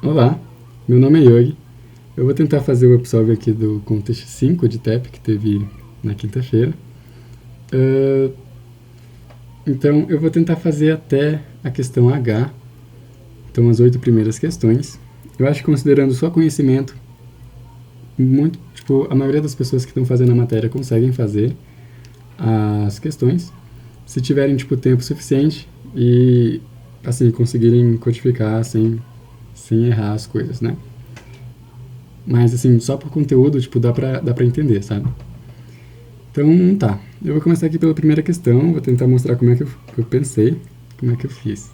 Olá, meu nome é Yogi. Eu vou tentar fazer o Upsolve aqui do Contest 5 de TEP que teve na quinta-feira. Então, eu vou tentar fazer até a questão H, então as 8 primeiras questões. Eu acho que considerando só conhecimento, a maioria das pessoas que estão fazendo a matéria conseguem fazer as questões, se tiverem, tempo suficiente e, assim, conseguirem codificar sem errar as coisas, né? Mas, assim, só por conteúdo, dá pra entender, sabe? Então, tá. Eu vou começar aqui pela primeira questão, vou tentar mostrar como é que eu pensei, como é que eu fiz.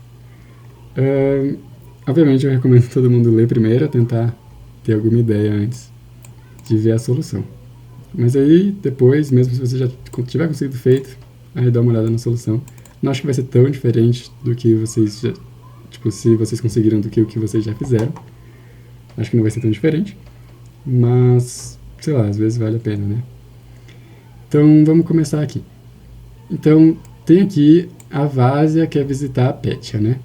Obviamente, eu recomendo todo mundo ler primeiro, tentar ter alguma ideia antes de ver a solução. Mas aí, depois, mesmo se você já tiver conseguido feito, aí dá uma olhada na solução. Não acho que vai ser tão diferente do que vocês já... se vocês conseguiram do que o que vocês já fizeram. Acho que não vai ser tão diferente. Mas, sei lá, às vezes vale a pena, né? Então, vamos começar aqui. Então, tem aqui a Vásia quer visitar a Pétia, né?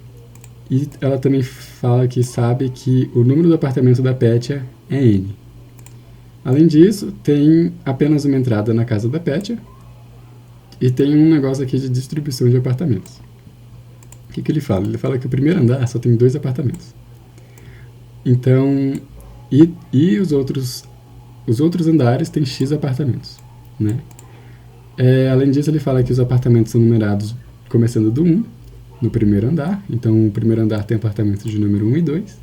E ela também fala que sabe que o número do apartamento da Pétia é N. Além disso, tem apenas uma entrada na casa da Pétia e tem um negócio aqui de distribuição de apartamentos. O que ele fala? Ele fala que o primeiro andar só tem 2 apartamentos. Então, e os outros andares têm X apartamentos, né? Além disso, ele fala que os apartamentos são numerados começando do 1, no primeiro andar. Então, o primeiro andar tem apartamentos de número 1 e 2.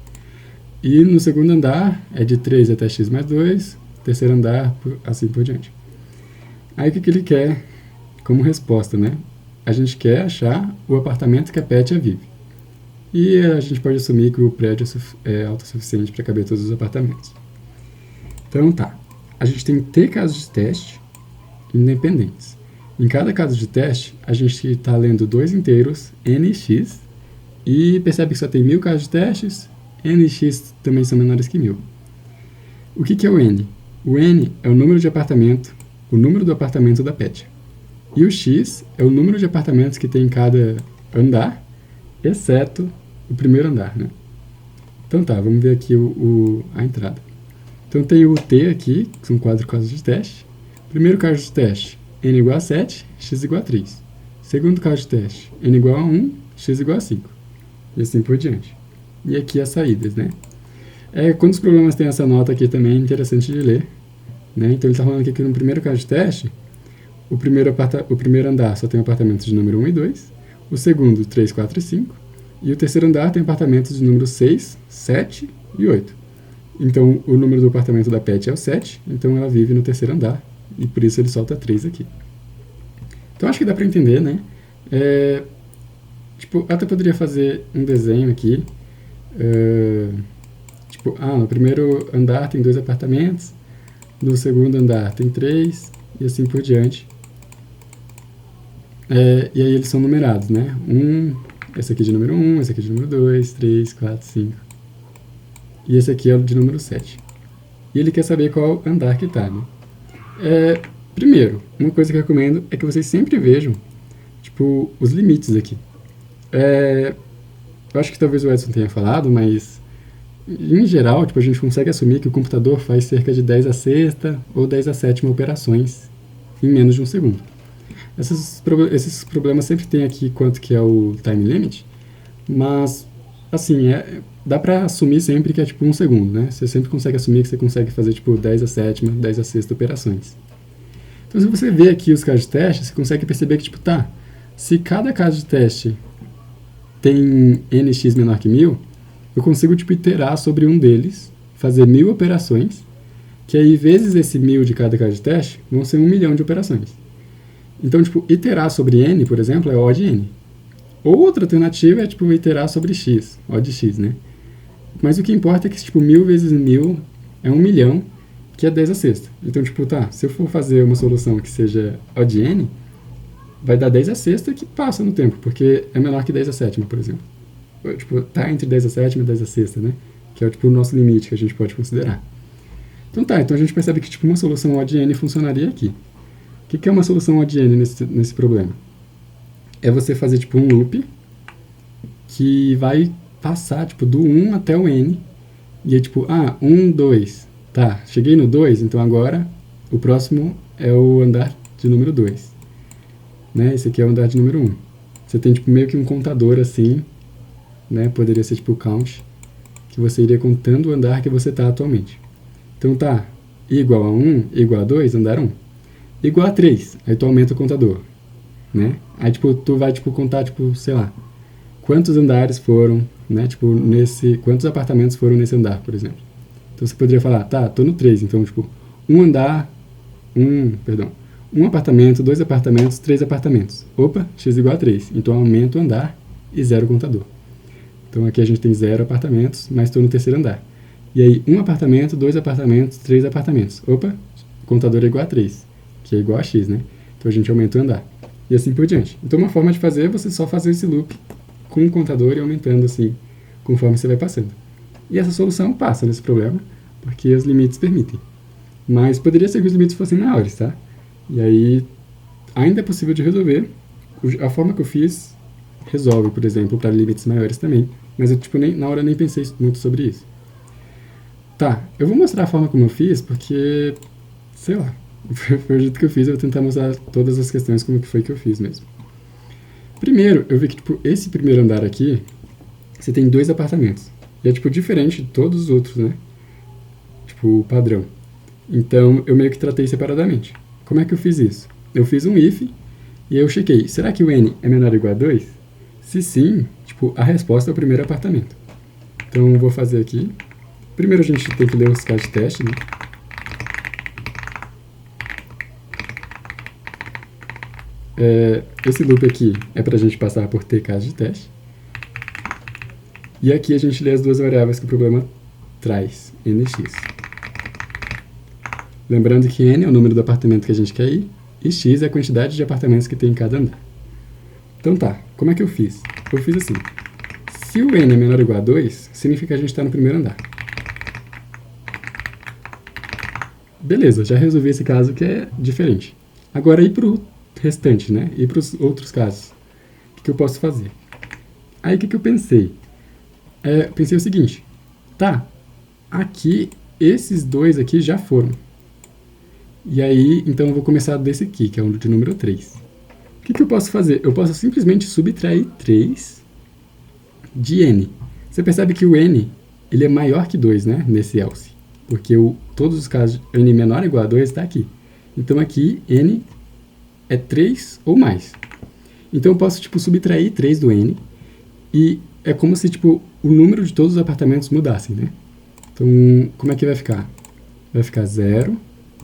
E no segundo andar é de 3 até x mais 2, terceiro andar, assim por diante. Aí, o que ele quer como resposta, né? A gente quer achar o apartamento que a Pétia vive. E a gente pode assumir que o prédio é autossuficiente para caber todos os apartamentos. Então, tá. A gente tem T casos de teste independentes. Em cada caso de teste, a gente está lendo 2 inteiros, n e x, e percebe que só tem 1000 casos de testes, n e x também são menores que 1000. O que é o n? O n é o número do apartamento da Pétia. E o x é o número de apartamentos que tem em cada andar, exceto o primeiro andar, né? Então tá, vamos ver aqui a entrada. Então tem o t aqui, que são 4 casos de teste. Primeiro caso de teste, n igual a 7, x igual a 3. Segundo caso de teste, n igual a 1, x igual a 5. E assim por diante. E aqui as saídas, né? Quando os problemas têm essa nota aqui também é interessante de ler, né? Então ele está falando aqui que no primeiro caso de teste, o primeiro andar só tem apartamentos de número 1 e 2, o segundo 3, 4 e 5, e o terceiro andar tem apartamentos de número 6, 7 e 8. Então o número do apartamento da Pétia é o 7, então ela vive no terceiro andar, e por isso ele solta 3 aqui. Então acho que dá para entender, né? Até poderia fazer um desenho aqui, no primeiro andar tem 2 apartamentos, no segundo andar tem 3, e assim por diante. E aí eles são numerados, né? Esse aqui de número 1, esse aqui de número 2, 3, 4, 5. E esse aqui é o de número 7. E ele quer saber qual andar que tá, né? Primeiro, uma coisa que eu recomendo é que vocês sempre vejam, os limites aqui. Eu acho que talvez o Edson tenha falado, mas em geral, a gente consegue assumir que o computador faz cerca de 10 a sexta ou 10 a sétima operações em menos de um segundo. Esses problemas sempre tem aqui quanto que é o time limit, mas, assim, dá pra assumir sempre que é um segundo, né? Você sempre consegue assumir que você consegue fazer 10 a sétima, 10 a sexta operações. Então, se você vê aqui os casos de teste, você consegue perceber que, se cada caso de teste tem nx menor que 1000, eu consigo, iterar sobre um deles, fazer 1000 operações, que aí, vezes esse 1000 de cada caso de teste, vão ser 1 milhão de operações. Então, iterar sobre n, por exemplo, é O de n. Outra alternativa é, iterar sobre x, O de x, né? Mas o que importa é que, 1000 vezes 1000 é 1 milhão, que é 10 a sexta. Então, se eu for fazer uma solução que seja O de n, vai dar 10 a sexta que passa no tempo, porque é menor que 10 a sétima, por exemplo. Tá entre 10 a sétima e 10 a sexta, né? Que é o nosso limite que a gente pode considerar. Então a gente percebe que uma solução O de n funcionaria aqui. O que é uma solução O de n nesse problema? É você fazer um loop que vai passar do 1 até o n E aí, tipo, 1, 2. Tá, cheguei no 2, então agora o próximo é o andar de número 2. Né? Esse aqui é o andar de número 1. Você tem, tipo, meio que um contador assim, né? Poderia ser, tipo, o count, que você iria contando o andar que você tá atualmente. Então tá, i igual a 1, i igual a 2, andar 1. Igual a 3, aí tu aumenta o contador, né? Aí, tipo, tu vai, tipo, contar, tipo, sei lá, quantos andares foram, né? Tipo, quantos apartamentos foram nesse andar, por exemplo. Então você poderia falar, tá, tô no 3, então, tipo, um apartamento, 2 apartamentos, 3 apartamentos. Opa, x igual a 3. Então aumenta o andar e 0 o contador. Então aqui a gente tem 0 apartamentos, mas estou no terceiro andar. E aí, 1 apartamento, 2 apartamentos, 3 apartamentos. Opa, o contador é igual a 3, que é igual a x, né? Então a gente aumenta o andar. E assim por diante. Então uma forma de fazer é você só fazer esse loop com o contador e aumentando assim, conforme você vai passando. E essa solução passa nesse problema, porque os limites permitem. Mas poderia ser que os limites fossem maiores, tá? E aí, ainda é possível de resolver. A forma que eu fiz resolve, por exemplo, para limites maiores também. Mas eu, tipo, na hora nem pensei muito sobre isso. Tá, eu vou mostrar a forma como eu fiz, porque, sei lá, foi o jeito que eu fiz, eu vou tentar mostrar todas as questões como que foi que eu fiz mesmo. Primeiro, eu vi que, tipo, esse primeiro andar aqui, você tem 2 apartamentos. E é, tipo, diferente de todos os outros, né? Tipo, o padrão. Então, eu meio que tratei separadamente. Como é que eu fiz isso? Eu fiz um if, e eu chequei, será que o n é menor ou igual a 2? Se sim, tipo, a resposta é o primeiro apartamento. Então, eu vou fazer aqui. Primeiro a gente tem que ler os casos de teste, né? Esse loop aqui é para a gente passar por t casos de teste. E aqui a gente lê as duas variáveis que o problema traz, nx. Lembrando que n é o número do apartamento que a gente quer ir, e x é a quantidade de apartamentos que tem em cada andar. Então tá, como é que eu fiz? Eu fiz assim, se o n é menor ou igual a 2, significa que a gente está no primeiro andar. Beleza, já resolvi esse caso que é diferente. Agora ir para o restante, né? Ir para os outros casos. O que eu posso fazer? Aí o que eu pensei? Pensei o seguinte, tá, aqui, esses dois aqui já foram. E aí, então eu vou começar desse aqui, que é o de número 3. O que eu posso fazer? Eu posso simplesmente subtrair 3 de n. Você percebe que o n, ele é maior que 2, né? Nesse else. Porque todos os casos n menor ou igual a 2 está aqui. Então aqui, n é 3 ou mais. Então eu posso, tipo, subtrair 3 do n. E é como se, tipo, o número de todos os apartamentos mudassem, né? Então, como é que vai ficar? Vai ficar 0,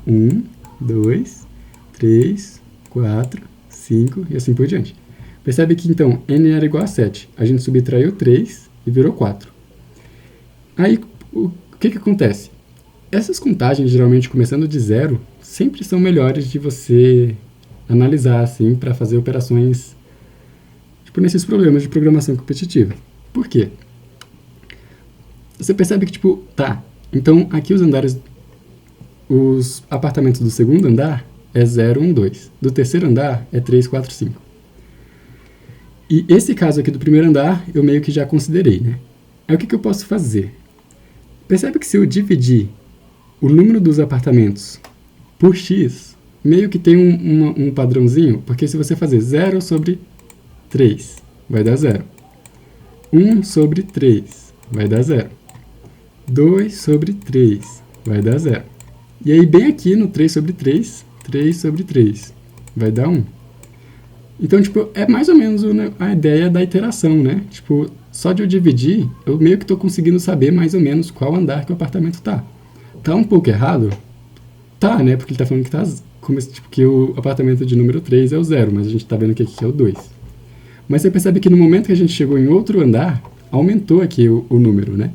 1, 2, 3, 4, 5 e assim por diante. Percebe que, então, n era igual a 7. A gente subtraiu 3 e virou 4. Aí, o que acontece? Essas contagens, geralmente começando de 0, sempre são melhores de você analisar, assim, para fazer operações, tipo, nesses problemas de programação competitiva. Por quê? Você percebe que, tipo, tá, então aqui os apartamentos do segundo andar é 0, 1, 2. Do terceiro andar é 3, 4, 5. E esse caso aqui do primeiro andar eu meio que já considerei, né? Aí o que eu posso fazer? Percebe que se eu dividir o número dos apartamentos por x, meio que tem um padrãozinho, porque se você fazer 0 sobre 3, vai dar 0. 1 sobre 3, vai dar 0. 2 sobre 3, vai dar 0. E aí, bem aqui no 3 sobre 3, 3 sobre 3, vai dar 1. Então, tipo, é mais ou menos a ideia da iteração, né? Tipo, só de eu dividir, eu meio que estou conseguindo saber mais ou menos qual andar que o apartamento tá. Tá um pouco errado? Tá, né? Porque ele tá falando que tá tipo, que o apartamento de número 3 é o 0, mas a gente tá vendo que aqui é o 2. Mas você percebe que no momento que a gente chegou em outro andar, aumentou aqui o número, né?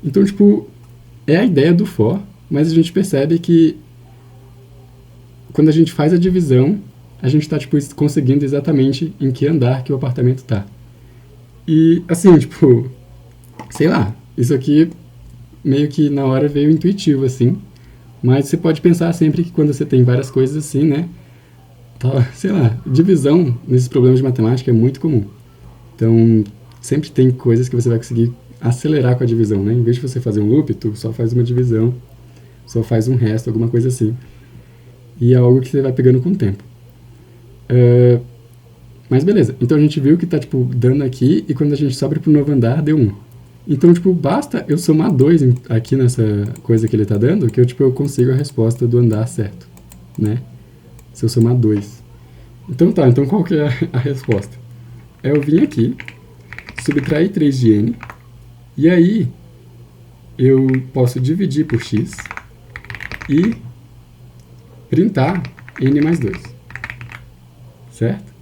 Então, tipo, é a ideia do for, mas a gente percebe que quando a gente faz a divisão, a gente tá, tipo, conseguindo exatamente em que andar que o apartamento tá. E, assim, tipo, sei lá, isso aqui meio que na hora veio intuitivo, assim, mas você pode pensar sempre que quando você tem várias coisas assim, né, tá, sei lá, divisão nesses problemas de matemática é muito comum. Então, sempre tem coisas que você vai conseguir acelerar com a divisão, né? Em vez de você fazer um loop, tu só faz uma divisão, só faz um resto, alguma coisa assim. E é algo que você vai pegando com o tempo. Mas beleza, então a gente viu que tá, tipo, dando aqui, e quando a gente sobe pro novo andar, deu 1. Então, tipo, basta eu somar 2 aqui nessa coisa que ele tá dando, que eu consigo a resposta do andar certo, né? Se eu somar 2. Então tá, então qual que é a resposta? É eu vim aqui, subtrair 3 de n, e aí eu posso dividir por x e printar n mais 2. Certo?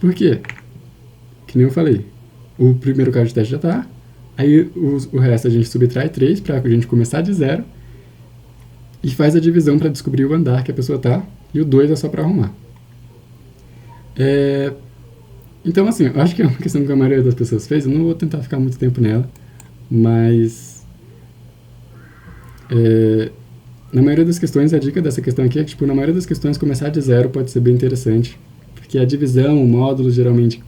Por quê? Que nem eu falei, o primeiro caso de teste já tá, aí o resto a gente subtrai 3 para a gente começar de 0 e faz a divisão para descobrir o andar que a pessoa tá, e o 2 é só para arrumar. Então, assim, eu acho que é uma questão que a maioria das pessoas fez, eu não vou tentar ficar muito tempo nela, mas na maioria das questões, a dica dessa questão aqui é que, tipo, na maioria das questões, começar de 0 pode ser bem interessante, porque a divisão, o módulo, geralmente,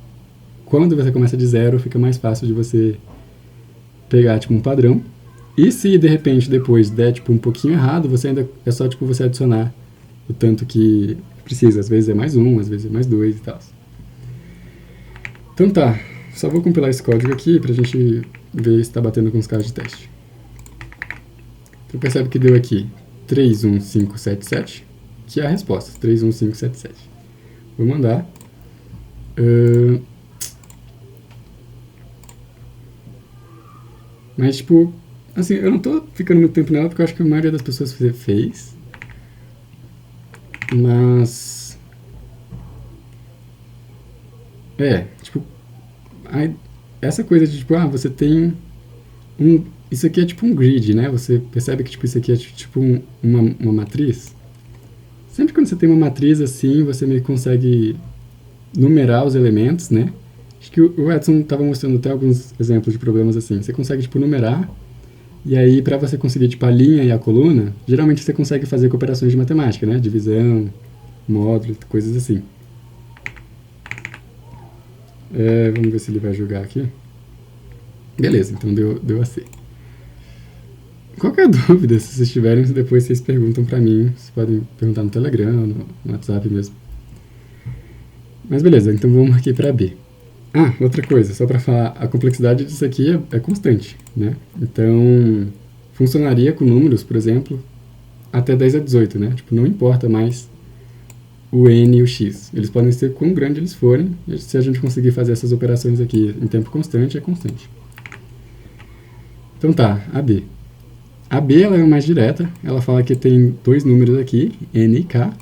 quando você começa de 0, fica mais fácil de você pegar, tipo, um padrão. E se, de repente, depois der, tipo, um pouquinho errado, você ainda é só, tipo, você adicionar o tanto que precisa. Às vezes é mais 1, às vezes é mais 2 e tal. Então tá, só vou compilar esse código aqui pra gente ver se tá batendo com os casos de teste. Então percebe que deu aqui 31577, que é a resposta, 31577. Vou mandar. Mas, tipo, assim, eu não tô ficando muito tempo nela porque eu acho que a maioria das pessoas fez. Mas... tipo... essa coisa de, tipo, você tem isso aqui é tipo um grid, né? Você percebe que, tipo, isso aqui é tipo uma matriz. Sempre quando você tem uma matriz assim, você meio que consegue numerar os elementos, né? Acho que o Edson estava mostrando até alguns exemplos de problemas assim. Você consegue, tipo, numerar, e aí para você conseguir, tipo, a linha e a coluna, geralmente você consegue fazer com operações de matemática, né? Divisão, módulo, coisas assim. Vamos ver se ele vai jogar aqui. Beleza, então deu AC. Qualquer dúvida, se vocês tiverem, depois vocês perguntam pra mim. Vocês podem perguntar no Telegram, no WhatsApp mesmo. Mas beleza, então vamos aqui pra B. Outra coisa, só pra falar, a complexidade disso aqui é constante, né? Então, funcionaria com números, por exemplo, até 10 a 18, né? Tipo, não importa mais o n e o x. Eles podem ser quão grande eles forem, se a gente conseguir fazer essas operações aqui em tempo constante, é constante. Então tá, a B. A B ela é mais direta, ela fala que tem dois números aqui, n e k,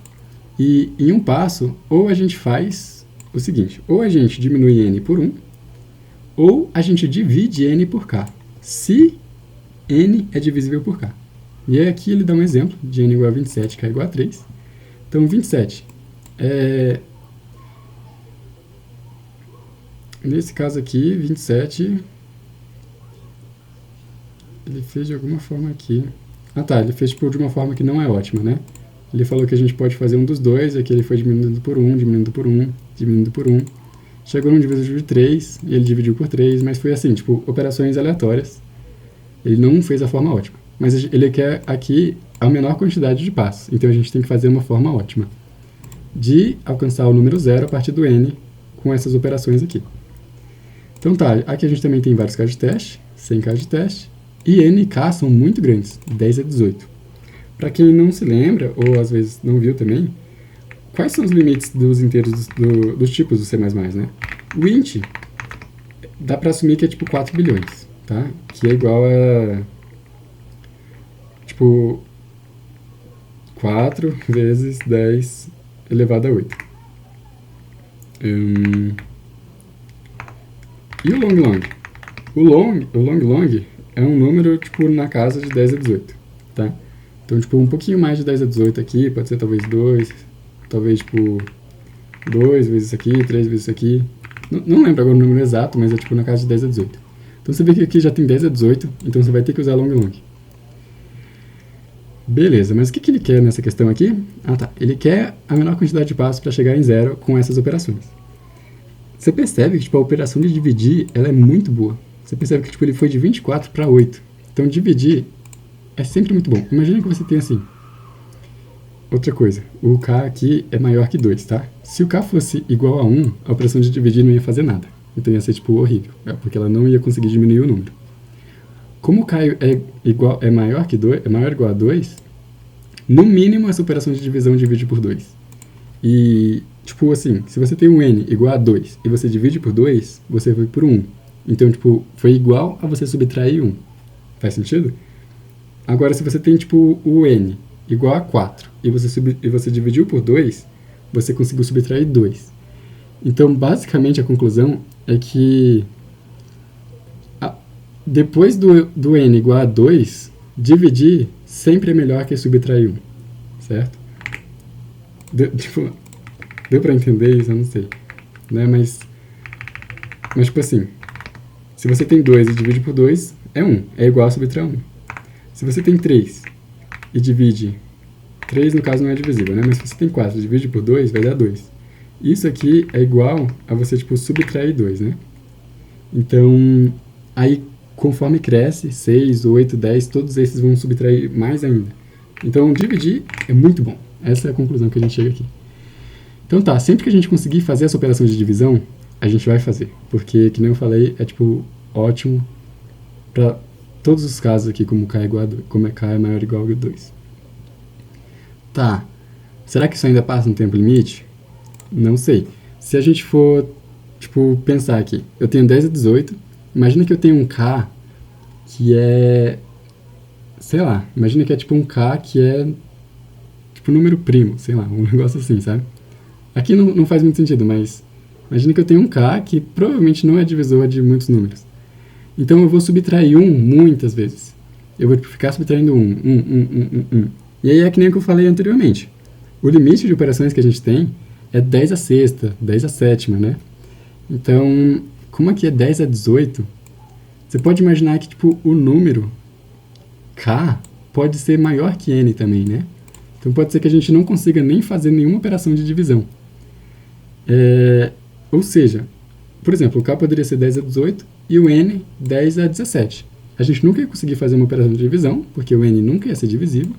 e em um passo, ou a gente faz o seguinte, ou a gente diminui n por 1, ou a gente divide n por k, se n é divisível por k. E aí aqui ele dá um exemplo de n igual a 27, k igual a 3. Então 27 nesse caso aqui, 27... ele fez de alguma forma aqui. Ele fez tipo, de uma forma que não é ótima, né? Ele falou que a gente pode fazer um dos dois, aqui ele foi diminuindo por 1, diminuindo por 1, diminuindo por 1. Chegou num divisor de 3, e ele dividiu por 3, mas foi assim, tipo, operações aleatórias. Ele não fez a forma ótima. Mas ele quer aqui a menor quantidade de passos, então a gente tem que fazer uma forma ótima de alcançar o número 0 a partir do n com essas operações aqui. Então tá, aqui a gente também tem vários casos de teste, 100 casos de teste, e n e k são muito grandes, 10 a 18. Para quem não se lembra, ou às vezes não viu também, quais são os limites dos inteiros dos tipos do C++, né? O int, dá para assumir que é tipo 4 bilhões, tá? Que é igual a, tipo, 4 vezes 10 elevado a 8. E o long? O long é um número, tipo, na casa de 10 a 18, tá? Então, tipo, um pouquinho mais de 10 a 18 aqui, pode ser talvez 2, talvez, tipo, 2 vezes isso aqui, 3 vezes isso aqui. Não lembro agora o número exato, mas é, tipo, na casa de 10 a 18. Então, você vê que aqui já tem 10 a 18, então você vai ter que usar long. Beleza, mas o que ele quer nessa questão aqui? Ele quer a menor quantidade de passos para chegar em 0 com essas operações. Você percebe que, tipo, a operação de dividir, ela é muito boa. você percebe que tipo, ele foi de 24 para 8. Então dividir é sempre muito bom. Imagina que você tem assim. Outra coisa, o k aqui é maior que 2, tá? Se o k fosse igual a 1, a operação de dividir não ia fazer nada. Então ia ser tipo horrível, porque ela não ia conseguir diminuir o número. Como o k é maior que 2, é maior ou igual a 2, no mínimo essa operação de divisão divide por 2. E, tipo assim, se você tem um n igual a 2 e você divide por 2, você foi por 1. Então, tipo, foi igual a você subtrair 1. Faz sentido? Agora, se você tem, tipo, o n igual a 4 e você dividiu por 2, você conseguiu subtrair 2. Então, basicamente, a conclusão é que depois do n igual a 2, dividir sempre é melhor que subtrair 1, certo? Deu pra entender isso? Eu não sei. Né? Mas, tipo assim, se você tem 2 e divide por 2, é 1. É igual a subtrair 1. Se você tem 3 e divide... 3, no caso, não é divisível, né? Mas se você tem 4 e divide por 2, vai dar 2. Isso aqui é igual a você, tipo, subtrair 2, né? Então, aí, conforme cresce, 6, 8, 10, todos esses vão subtrair mais ainda. Então, dividir é muito bom. Essa é a conclusão que a gente chega aqui. Então tá, sempre que a gente conseguir fazer essa operação de divisão, a gente vai fazer. Porque, que nem eu falei, é tipo ótimo para todos os casos aqui, como k é igual a 2, como k é maior ou igual a 2. Tá, será que isso ainda passa no tempo limite? Não sei. Se a gente for, tipo, pensar aqui, eu tenho 10 a 18, imagina que eu tenho um k que é, sei lá, imagina que é tipo um k que é, tipo, número primo, sei lá, um negócio assim, sabe? Aqui não faz muito sentido, mas imagina que eu tenho um k que provavelmente não é divisor de muitos números. Então eu vou subtrair 1 muitas vezes. Eu vou ficar subtraindo 1. E aí é que nem o que eu falei anteriormente. O limite de operações que a gente tem é 10 a sexta, 10 a sétima, né? Então, como aqui é 10 a 18, você pode imaginar que tipo, o número k pode ser maior que n também, né? Então pode ser que a gente não consiga nem fazer nenhuma operação de divisão. Ou seja, por exemplo, o k poderia ser 10 a 18 e o n 10 a 17. A gente nunca ia conseguir fazer uma operação de divisão, porque o n nunca ia ser divisível.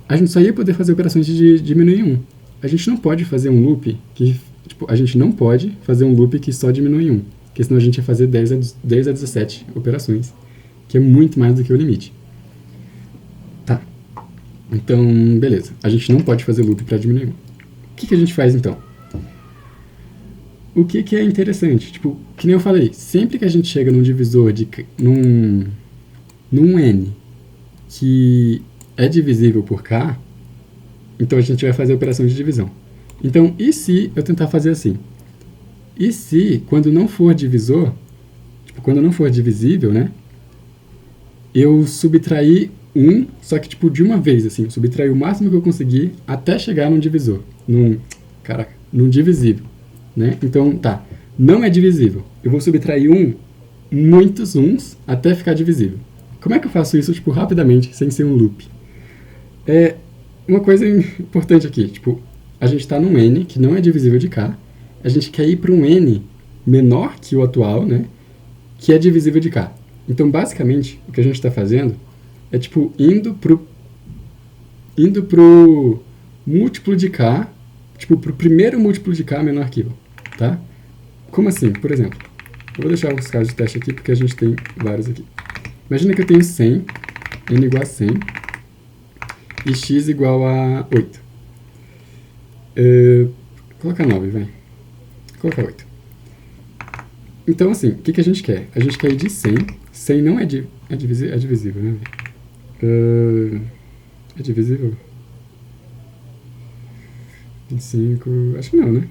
A gente só ia poder fazer operações de diminuir 1. A gente não pode fazer um loop que... Tipo, a gente não pode fazer um loop que só diminui 1. Porque senão a gente ia fazer 10 a 17 operações, que é muito mais do que o limite. Tá. Então, beleza. A gente não pode fazer loop para diminuir 1. O que a gente faz, então? O que é interessante? Tipo, que nem eu falei, sempre que a gente chega num divisor, num n, que é divisível por k, então a gente vai fazer a operação de divisão. Então, e se eu tentar fazer assim? E se, quando não for divisor, tipo, quando não for divisível, né, eu subtrair 1, só que tipo de uma vez, assim, subtrair o máximo que eu conseguir até chegar num divisor, num divisível, né? Então, tá, não é divisível. Eu vou subtrair muitos 1s até ficar divisível. Como é que eu faço isso, tipo, rapidamente, sem ser um loop? Uma coisa importante aqui, tipo, a gente está num n que não é divisível de k, a gente quer ir para um n menor que o atual, né, que é divisível de k. Então, basicamente, o que a gente está fazendo é, tipo, indo pro múltiplo de k, tipo, pro primeiro múltiplo de k menor que 1, tá? Como assim? Por exemplo, eu vou deixar os casos de teste aqui, porque a gente tem vários aqui. Imagina que eu tenho 100, n igual a 100, e x igual a 8. Coloca 9, vai. Coloca 8. Então, assim, o que a gente quer? A gente quer ir de 100. 100 não é divisível, né? É divisível? 25... Acho que não, né?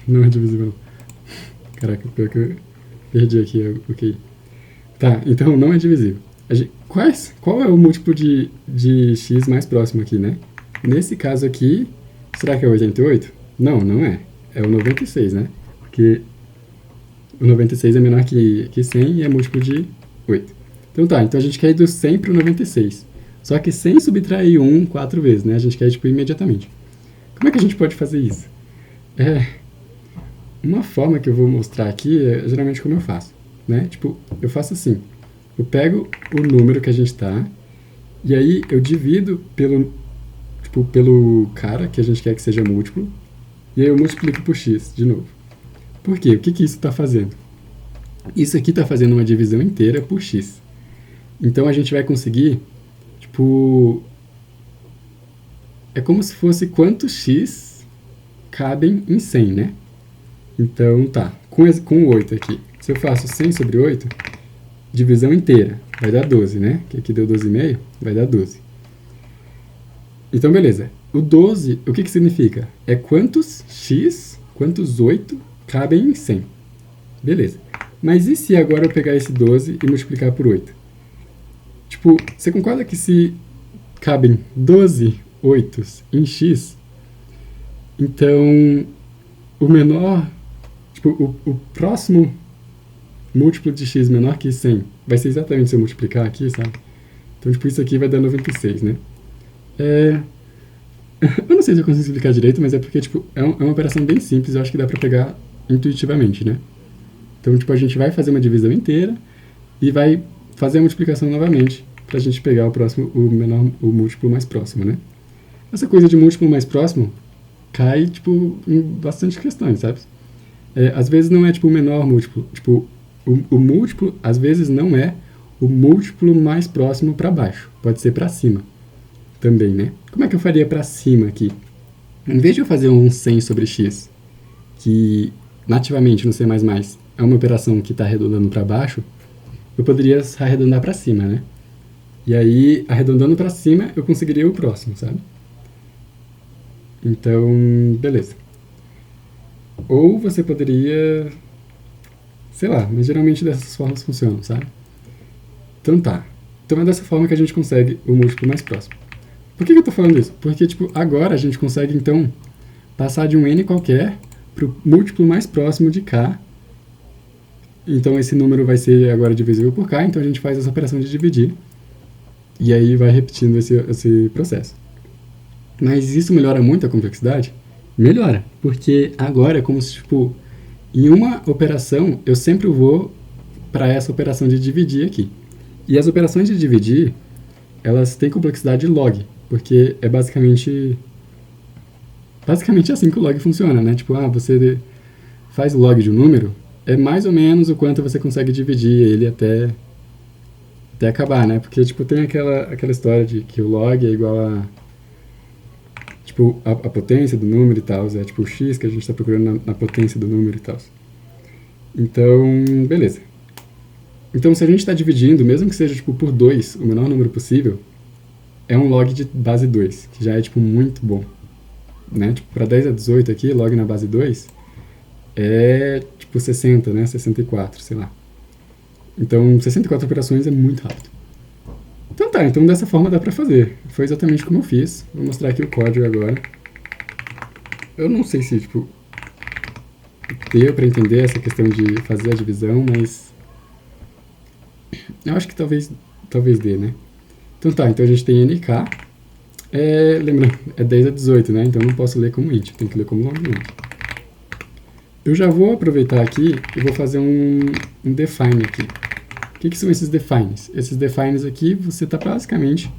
Não é divisível, não. Caraca, pior que eu perdi aqui o QI. Tá, então não é divisível. Qual é o múltiplo de x mais próximo aqui, né? Nesse caso aqui, será que é 88? Não, não é. É o 96, né? Porque o 96 é menor que 100 e é múltiplo de 8. Então tá, então a gente quer ir do 100 para o 96. Só que sem subtrair 1 4 vezes, né? A gente quer ir, tipo, imediatamente. Como é que a gente pode fazer isso? Uma forma que eu vou mostrar aqui é geralmente como eu faço, né? Tipo, eu faço assim, eu pego o número que a gente tá, e aí eu divido pelo cara que a gente quer que seja múltiplo, e aí eu multiplico por x de novo. Por quê? O que que isso está fazendo? Isso aqui está fazendo uma divisão inteira por x. Então a gente vai conseguir, tipo, é como se fosse quantos x cabem em 100, né? Então tá, com 8 aqui, se eu faço 100 sobre 8, divisão inteira, vai dar 12, né? Que aqui deu 12,5, vai dar 12. Então beleza, o 12, o que que significa? É quantos x, quantos 8 cabem em 100. Beleza. Mas e se agora eu pegar esse 12 e multiplicar por 8? Tipo, você concorda que se cabem 12 oitos em x, então o menor, tipo, o próximo múltiplo de x menor que 100 vai ser exatamente se eu multiplicar aqui, sabe? Então, tipo, isso aqui vai dar 96, né? Eu não sei se eu consigo explicar direito, mas é porque, tipo, é uma operação bem simples, eu acho que dá pra pegar intuitivamente, né? Então, tipo, a gente vai fazer uma divisão inteira e vai fazer a multiplicação novamente pra gente pegar o múltiplo mais próximo, né? Essa coisa de múltiplo mais próximo cai, tipo, em bastante questões, sabe? Às vezes não é, tipo, o menor múltiplo. Tipo, o múltiplo, às vezes, não é o múltiplo mais próximo para baixo. Pode ser para cima também, né? Como é que eu faria para cima aqui? Em vez de eu fazer um 100 sobre x, que nativamente no C++ é uma operação que está arredondando para baixo, eu poderia arredondar para cima, né? E aí, arredondando para cima, eu conseguiria o próximo, sabe? Então, beleza. Ou você poderia, sei lá, mas geralmente dessas formas funcionam, sabe? Então tá. Então é dessa forma que a gente consegue o múltiplo mais próximo. Por que eu tô falando isso? Porque, tipo, agora a gente consegue, então, passar de um n qualquer pro múltiplo mais próximo de k. Então esse número vai ser agora divisível por k, então a gente faz essa operação de dividir. E aí vai repetindo esse processo. Mas isso melhora muito a complexidade? Melhora, porque agora é como se, tipo, em uma operação eu sempre vou para essa operação de dividir aqui. E as operações de dividir, elas têm complexidade log, porque é basicamente assim que o log funciona, né? Tipo, você faz log de um número, é mais ou menos o quanto você consegue dividir ele até acabar, né? Porque, tipo, tem aquela história de que o log é igual a, tipo, a potência do número e tal, é tipo o x que a gente está procurando na potência do número e tal. Então, beleza. Então, se a gente está dividindo, mesmo que seja, tipo, por 2, o menor número possível, é um log de base 2, que já é, tipo, muito bom. Né? Tipo, para 10 a 18 aqui, log na base 2, é, tipo, 60, né? 64, sei lá. Então, 64 operações é muito rápido. Então tá, então dessa forma dá pra fazer. Foi exatamente como eu fiz. Vou mostrar aqui o código agora. Eu não sei se, tipo, deu pra entender essa questão de fazer a divisão, mas eu acho que talvez dê, né? Então tá, então a gente tem NK. Lembrando, é 10 a 18, né? Então eu não posso ler como int, tem que ler como long int. Eu já vou aproveitar aqui e vou fazer um define aqui. O que são esses defines? Esses defines aqui, você está basicamente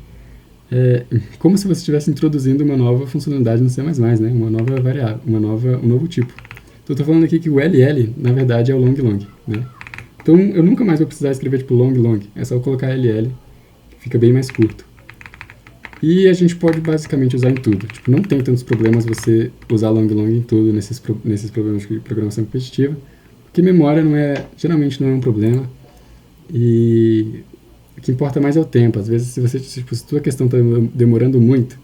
como se você estivesse introduzindo uma nova funcionalidade no C++, né? Uma nova variável, um novo tipo. Então, eu estou falando aqui que o LL, na verdade, é o long, né? Então, eu nunca mais vou precisar escrever tipo long. É só eu colocar LL, que fica bem mais curto. E a gente pode basicamente usar em tudo. Tipo, não tem tantos problemas você usar long em tudo nesses problemas de programação competitiva, porque memória geralmente não é um problema. E o que importa mais é o tempo. Às vezes, se a tua questão está demorando muito,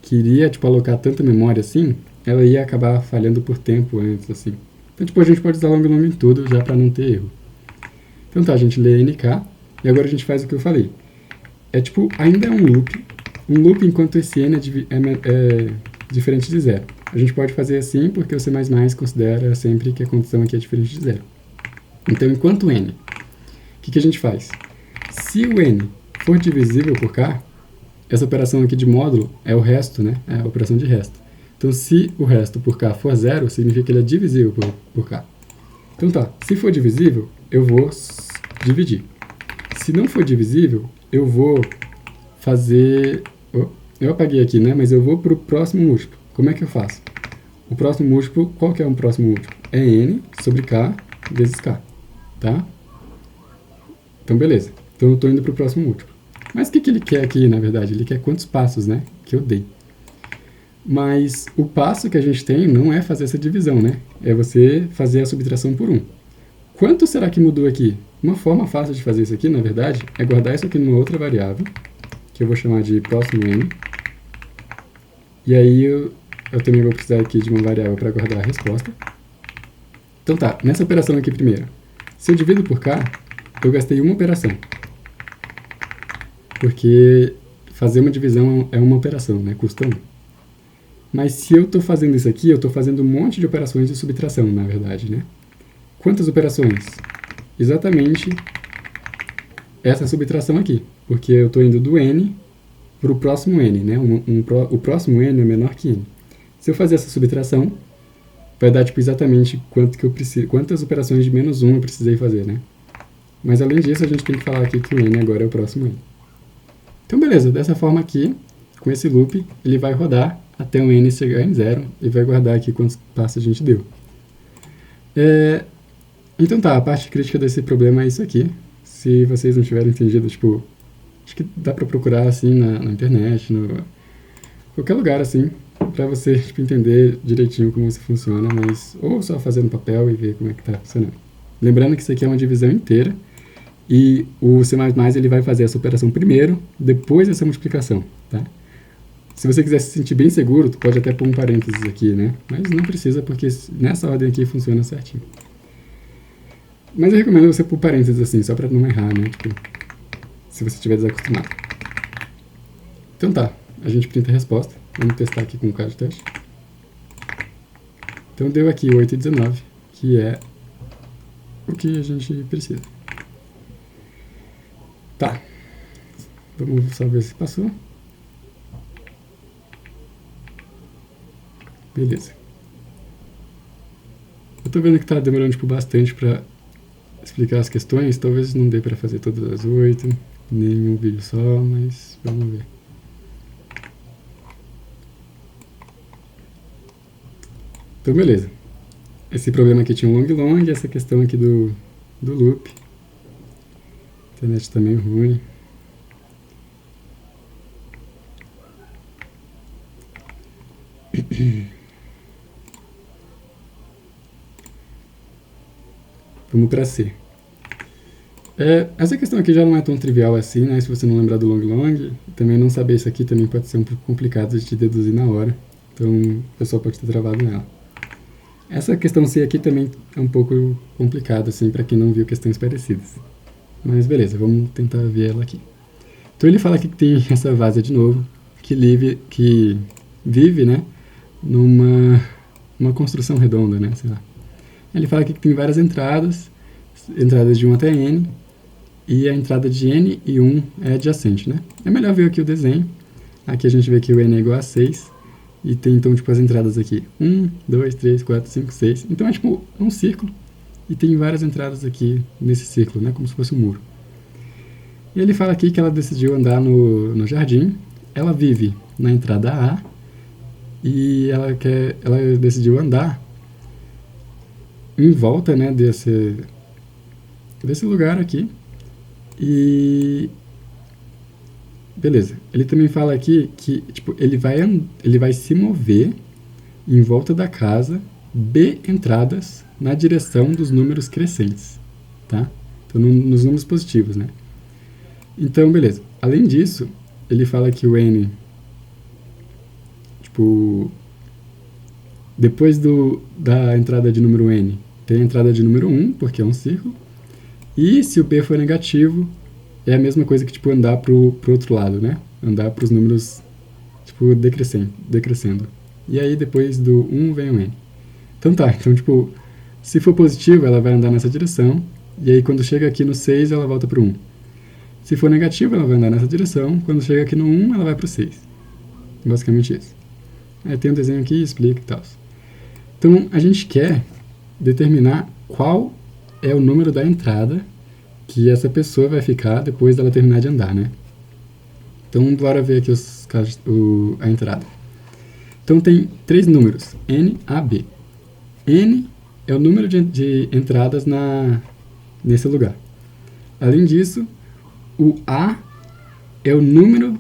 queria, tipo, alocar tanta memória assim, ela ia acabar falhando por tempo antes, assim. Então, tipo, a gente pode usar long em tudo já para não ter erro. Então tá, a gente lê NK, e agora a gente faz o que eu falei. Tipo, ainda é um loop enquanto esse n é diferente de zero. A gente pode fazer assim porque o C++ considera sempre que a condição aqui é diferente de zero. Então, enquanto n, o que a gente faz? Se o n for divisível por k, essa operação aqui de módulo é o resto, né? É a operação de resto. Então, se o resto por k for 0, significa que ele é divisível por k. Então tá, se for divisível, eu vou dividir. Se não for divisível, eu vou fazer... eu apaguei aqui, né? Mas eu vou para o próximo múltiplo. Como é que eu faço? O próximo múltiplo, qual que é o próximo múltiplo? É n sobre k vezes k, tá? Então, beleza. Então, eu estou indo para o próximo múltiplo. Mas o que ele quer aqui, na verdade? Ele quer quantos passos, né? Que eu dei. Mas o passo que a gente tem não é fazer essa divisão, né? É você fazer a subtração por 1. Quanto será que mudou aqui? Uma forma fácil de fazer isso aqui, na verdade, é guardar isso aqui numa outra variável, que eu vou chamar de próximo n. E aí eu também vou precisar aqui de uma variável para guardar a resposta. Então tá, nessa operação aqui primeiro. Se eu divido por k, eu gastei uma operação. Porque fazer uma divisão é uma operação, né? Custa 1. Mas se eu estou fazendo isso aqui, eu estou fazendo um monte de operações de subtração, na verdade, né? Quantas operações? Exatamente essa subtração aqui. Porque eu estou indo do n para o próximo n, né? O próximo n é menor que n. Se eu fazer essa subtração, vai dar tipo, exatamente quantas operações de menos 1 eu precisei fazer, né? Mas além disso, a gente tem que falar aqui que o n agora é o próximo n. Então, beleza. Dessa forma aqui, com esse loop, ele vai rodar até o n chegar em 0 e vai guardar aqui quantos passos a gente deu. Então tá, a parte crítica desse problema é isso aqui. Se vocês não tiverem entendido, tipo, acho que dá pra procurar assim na internet, qualquer lugar assim, pra você tipo, entender direitinho como isso funciona, mas ou só fazer no papel e ver como é que tá funcionando. Lembrando que isso aqui é uma divisão inteira e o C++ ele vai fazer essa operação primeiro, depois essa multiplicação, tá? Se você quiser se sentir bem seguro, tu pode até pôr um parênteses aqui, né? Mas não precisa, porque nessa ordem aqui funciona certinho. Mas eu recomendo você pôr parênteses assim, só pra não errar, né? Tipo, se você estiver desacostumado. Então tá, a gente printa a resposta. Vamos testar aqui com o caso de teste. Então deu aqui 8 e 19, que é o que a gente precisa. Tá, vamos só ver se passou. Beleza. Eu tô vendo que tá demorando tipo, bastante pra explicar as questões. Talvez não dê pra fazer todas as 8, nem um vídeo só, mas vamos ver. Então, beleza. Esse problema aqui tinha um long, essa questão aqui do loop. A internet tá meio ruim. Vamos para C. Essa questão aqui já não é tão trivial assim, né? Se você não lembrar do long, também não saber isso aqui também pode ser um pouco complicado de te deduzir na hora. Então, o pessoal pode ter travado nela. Essa questão C aqui também é um pouco complicada, assim, para quem não viu questões parecidas. Mas beleza, vamos tentar ver ela aqui. Então ele fala aqui que tem essa várzea de novo, que vive, né, numa construção redonda, né, sei lá. Ele fala aqui que tem várias entradas de 1 até n, e a entrada de n e 1 é adjacente, né. É melhor ver aqui o desenho. Aqui a gente vê que o n é igual a 6, e tem então tipo as entradas aqui, 1, 2, 3, 4, 5, 6. Então é tipo um círculo, e tem várias entradas aqui nesse círculo, né, como se fosse um muro. E ele fala aqui que ela decidiu andar no jardim, ela vive na entrada A, e ela decidiu andar em volta, né, desse lugar aqui. E beleza. Ele também fala aqui que tipo, ele vai se mover em volta da casa B entradas na direção dos números crescentes, tá? Então nos números positivos, né? Então, beleza. Além disso, ele fala que o n, tipo, depois da entrada de número n, tem a entrada de número 1, porque é um círculo, e se o p for negativo, é a mesma coisa que, tipo, andar pro outro lado, né? Andar pros números, tipo, decrescendo. E aí, depois do 1, vem o n. Então tá, então, tipo, se for positivo, ela vai andar nessa direção, e aí quando chega aqui no 6, ela volta pro 1. Se for negativo, ela vai andar nessa direção, quando chega aqui no 1, ela vai pro 6. Basicamente isso. Aí tem um desenho aqui, explica e tal. Então, a gente quer determinar qual é o número da entrada que essa pessoa vai ficar depois dela terminar de andar, né? Então, bora ver aqui a entrada. Então, tem 3 números, N, A, B. N é o número de entradas nesse lugar. Além disso, o A é o número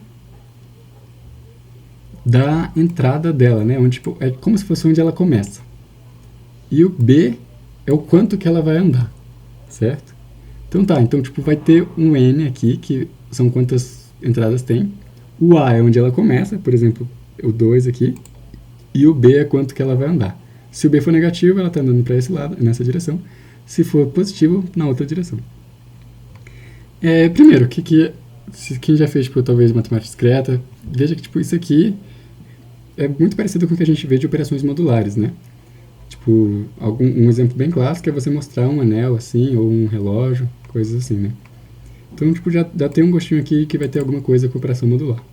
da entrada dela, né? Onde, tipo, é como se fosse onde ela começa. E o B é o quanto que ela vai andar, certo? Então tá, então tipo, vai ter um N aqui, que são quantas entradas tem. O A é onde ela começa, por exemplo, o 2 aqui. E o B é quanto que ela vai andar. Se o B for negativo, ela está andando para esse lado, nessa direção. Se for positivo, na outra direção. Primeiro, quem já fez, tipo, talvez matemática discreta, veja que tipo, isso aqui é muito parecido com o que a gente vê de operações modulares, né? Tipo, um exemplo bem clássico é você mostrar um anel assim, ou um relógio, coisas assim, né? Então, tipo, já tem um gostinho aqui que vai ter alguma coisa com operação modular.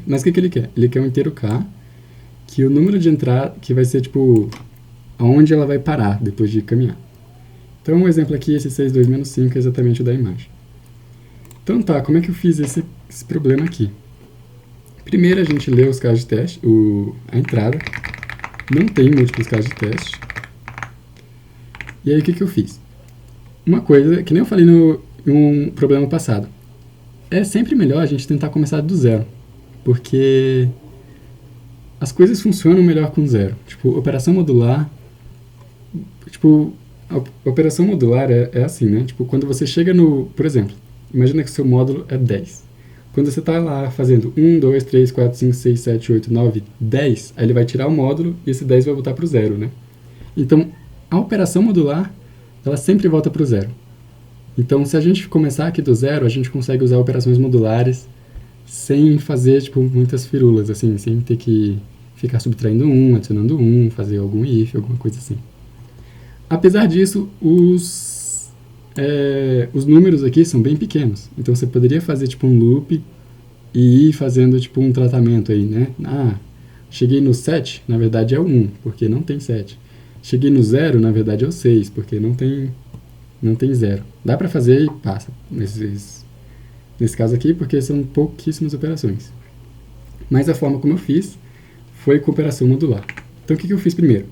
Mas o que ele quer? Ele quer um inteiro K, que o número de entrada, que vai ser, tipo, aonde ela vai parar depois de caminhar. Então, um exemplo aqui, esse 6, 2, menos 5 é exatamente o da imagem. Então tá, como é que eu fiz esse problema aqui? Primeiro a gente lê os casos de teste, a entrada. Não tem múltiplos casos de teste. E aí o que eu fiz? Uma coisa, que nem eu falei no problema passado. É sempre melhor a gente tentar começar do zero. Porque as coisas funcionam melhor com zero. Tipo, operação modular... Tipo, a operação modular é assim, né? Tipo, quando você chega no... Por exemplo, imagina que o seu módulo é 10. Quando você está lá fazendo 1, 2, 3, 4, 5, 6, 7, 8, 9, 10, aí ele vai tirar o módulo e esse 10 vai voltar para o zero, né? Então, a operação modular, ela sempre volta para o zero. Então, se a gente começar aqui do zero, a gente consegue usar operações modulares sem fazer, tipo, muitas firulas, assim, sem ter que ficar subtraindo 1, adicionando 1, fazer algum if, alguma coisa assim. Apesar disso, os números aqui são bem pequenos. Então você poderia fazer tipo um loop e ir fazendo tipo um tratamento aí, né? Cheguei no 7, na verdade é o 1, porque não tem 7. Cheguei no 0, na verdade é o 6, porque não tem 0. Dá pra fazer e passa nesse caso aqui, porque são pouquíssimas operações. Mas a forma como eu fiz foi com operação modular. Então o que eu fiz primeiro?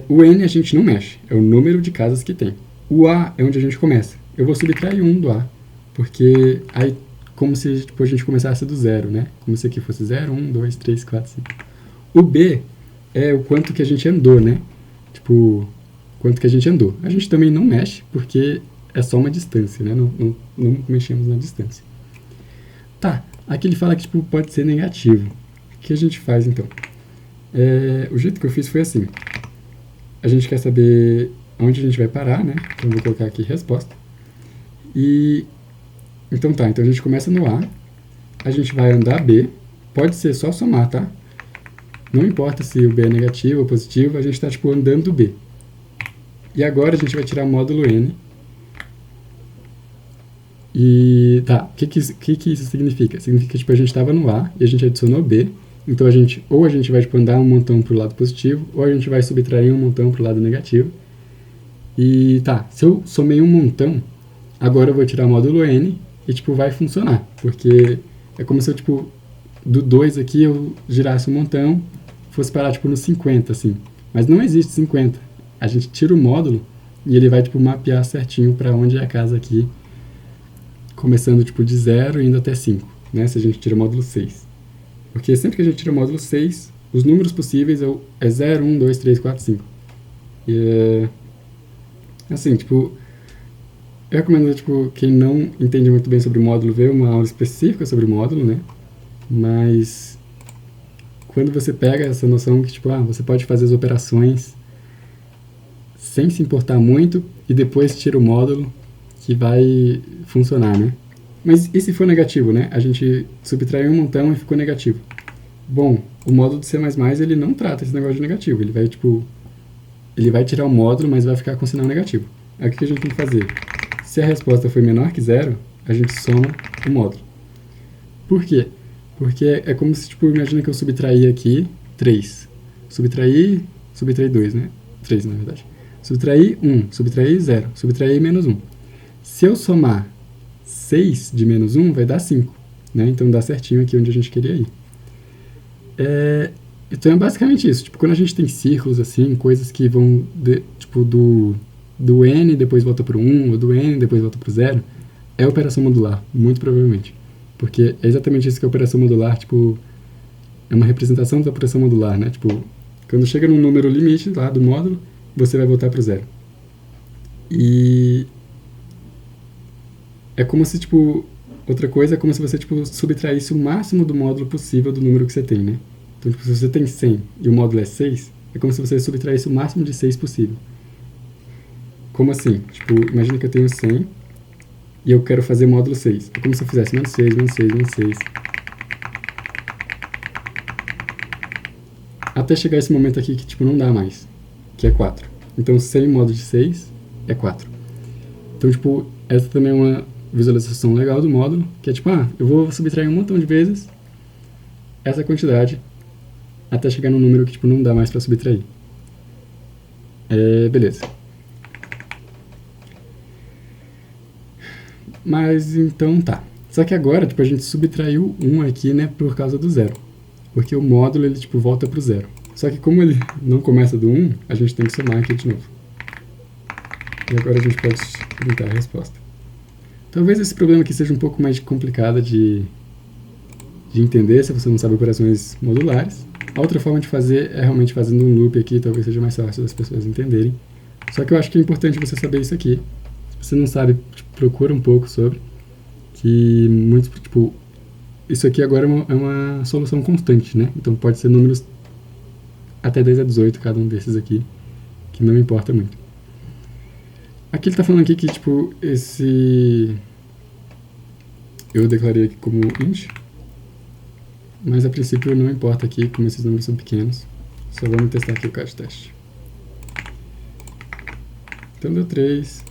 O N a gente não mexe, é o número de casas que tem. O A é onde a gente começa. Eu vou subtrair 1 do A, porque aí como se tipo, a gente começasse do zero, né? Como se aqui fosse 0, 1, 2, 3, 4, 5. O B é o quanto que a gente andou, né? Tipo, quanto que a gente andou. A gente também não mexe, porque é só uma distância, né? Não mexemos na distância. Tá, aqui ele fala que tipo, pode ser negativo. O que a gente faz, então? O jeito que eu fiz foi assim. A gente quer saber onde a gente vai parar, né? Então eu vou colocar aqui resposta. Então tá, então a gente começa no A, a gente vai andar B, pode ser só somar, tá? Não importa se o B é negativo ou positivo, a gente está tipo andando B. E agora a gente vai tirar módulo N. E tá, o que isso significa? Significa que tipo, a gente estava no A e a gente adicionou B. Então a gente vai tipo, andar um montão para o lado positivo, ou a gente vai subtrair um montão para o lado negativo. E tá, se eu somei um montão, agora eu vou tirar módulo N e tipo, vai funcionar. Porque é como se eu, tipo, do 2 aqui eu girasse um montão, fosse parar tipo no 50, assim. Mas não existe 50. A gente tira o módulo e ele vai tipo, mapear certinho para onde é a casa aqui, começando tipo, de 0 e indo até 5, né? Se a gente tira o módulo 6. Porque sempre que a gente tira o módulo 6, os números possíveis é 0, 1, 2, 3, 4, 5. E assim, tipo, eu recomendo, tipo, quem não entende muito bem sobre módulo, ver uma aula específica sobre módulo, né? Mas quando você pega essa noção que, tipo, você pode fazer as operações sem se importar muito e depois tira o módulo que vai funcionar, né? Mas e se for negativo, né? A gente subtraiu um montão e ficou negativo. Bom, o módulo de C++ ele não trata esse negócio de negativo. Ele vai, tipo, ele vai tirar o módulo, mas vai ficar com sinal negativo. Aí o que a gente tem que fazer? Se a resposta foi menor que 0, a gente soma o módulo. Por quê? Porque é como se, tipo, imagina que eu subtraí aqui 3. Subtraí 2, né? 3, na verdade. Subtraí 1, subtraí 0, subtraí menos 1. Se eu somar 6 de menos 1, vai dar 5. Né? Então dá certinho aqui onde a gente queria ir. Então é basicamente isso. Tipo, quando a gente tem círculos, assim, coisas que vão, tipo, do n depois volta para o 1, ou do n depois volta para o 0, é operação modular, muito provavelmente. Porque é exatamente isso que é operação modular, tipo, é uma representação da operação modular, né? Tipo, quando chega num número limite lá do módulo, você vai voltar para o 0. E é como se, tipo, outra coisa é como se você, tipo, subtraísse o máximo do módulo possível do número que você tem, né? Então, tipo, se você tem 100 e o módulo é 6, é como se você subtraísse o máximo de 6 possível. Como assim? Tipo, imagina que eu tenho 100 e eu quero fazer módulo 6. É como se eu fizesse menos 6, menos 6, menos 6. Até chegar esse momento aqui que, tipo, não dá mais, que é 4. Então, 100 módulo de 6 é 4. Então, tipo, essa também é uma visualização legal do módulo, que é tipo, eu vou subtrair um montão de vezes essa quantidade até chegar num número que, tipo, não dá mais para subtrair. Beleza. Mas, então, tá. Só que agora, tipo, a gente subtraiu 1 aqui, né, por causa do 0. Porque o módulo, ele, tipo, volta pro 0. Só que como ele não começa do 1, a gente tem que somar aqui de novo. E agora a gente pode printar a resposta. Talvez esse problema aqui seja um pouco mais complicado de entender se você não sabe operações modulares. A outra forma de fazer é realmente fazendo um loop aqui, talvez seja mais fácil das pessoas entenderem. Só que eu acho que é importante você saber isso aqui. Se você não sabe, tipo, procura um pouco sobre. Que muito, tipo, isso aqui agora é uma solução constante, né? Então pode ser números até 10 a 18, cada um desses aqui, que não importa muito. Aqui ele está falando aqui que, tipo, eu declarei aqui como int, mas a princípio não importa aqui, como esses números são pequenos. Só vamos testar aqui o caso de teste. Então deu 3.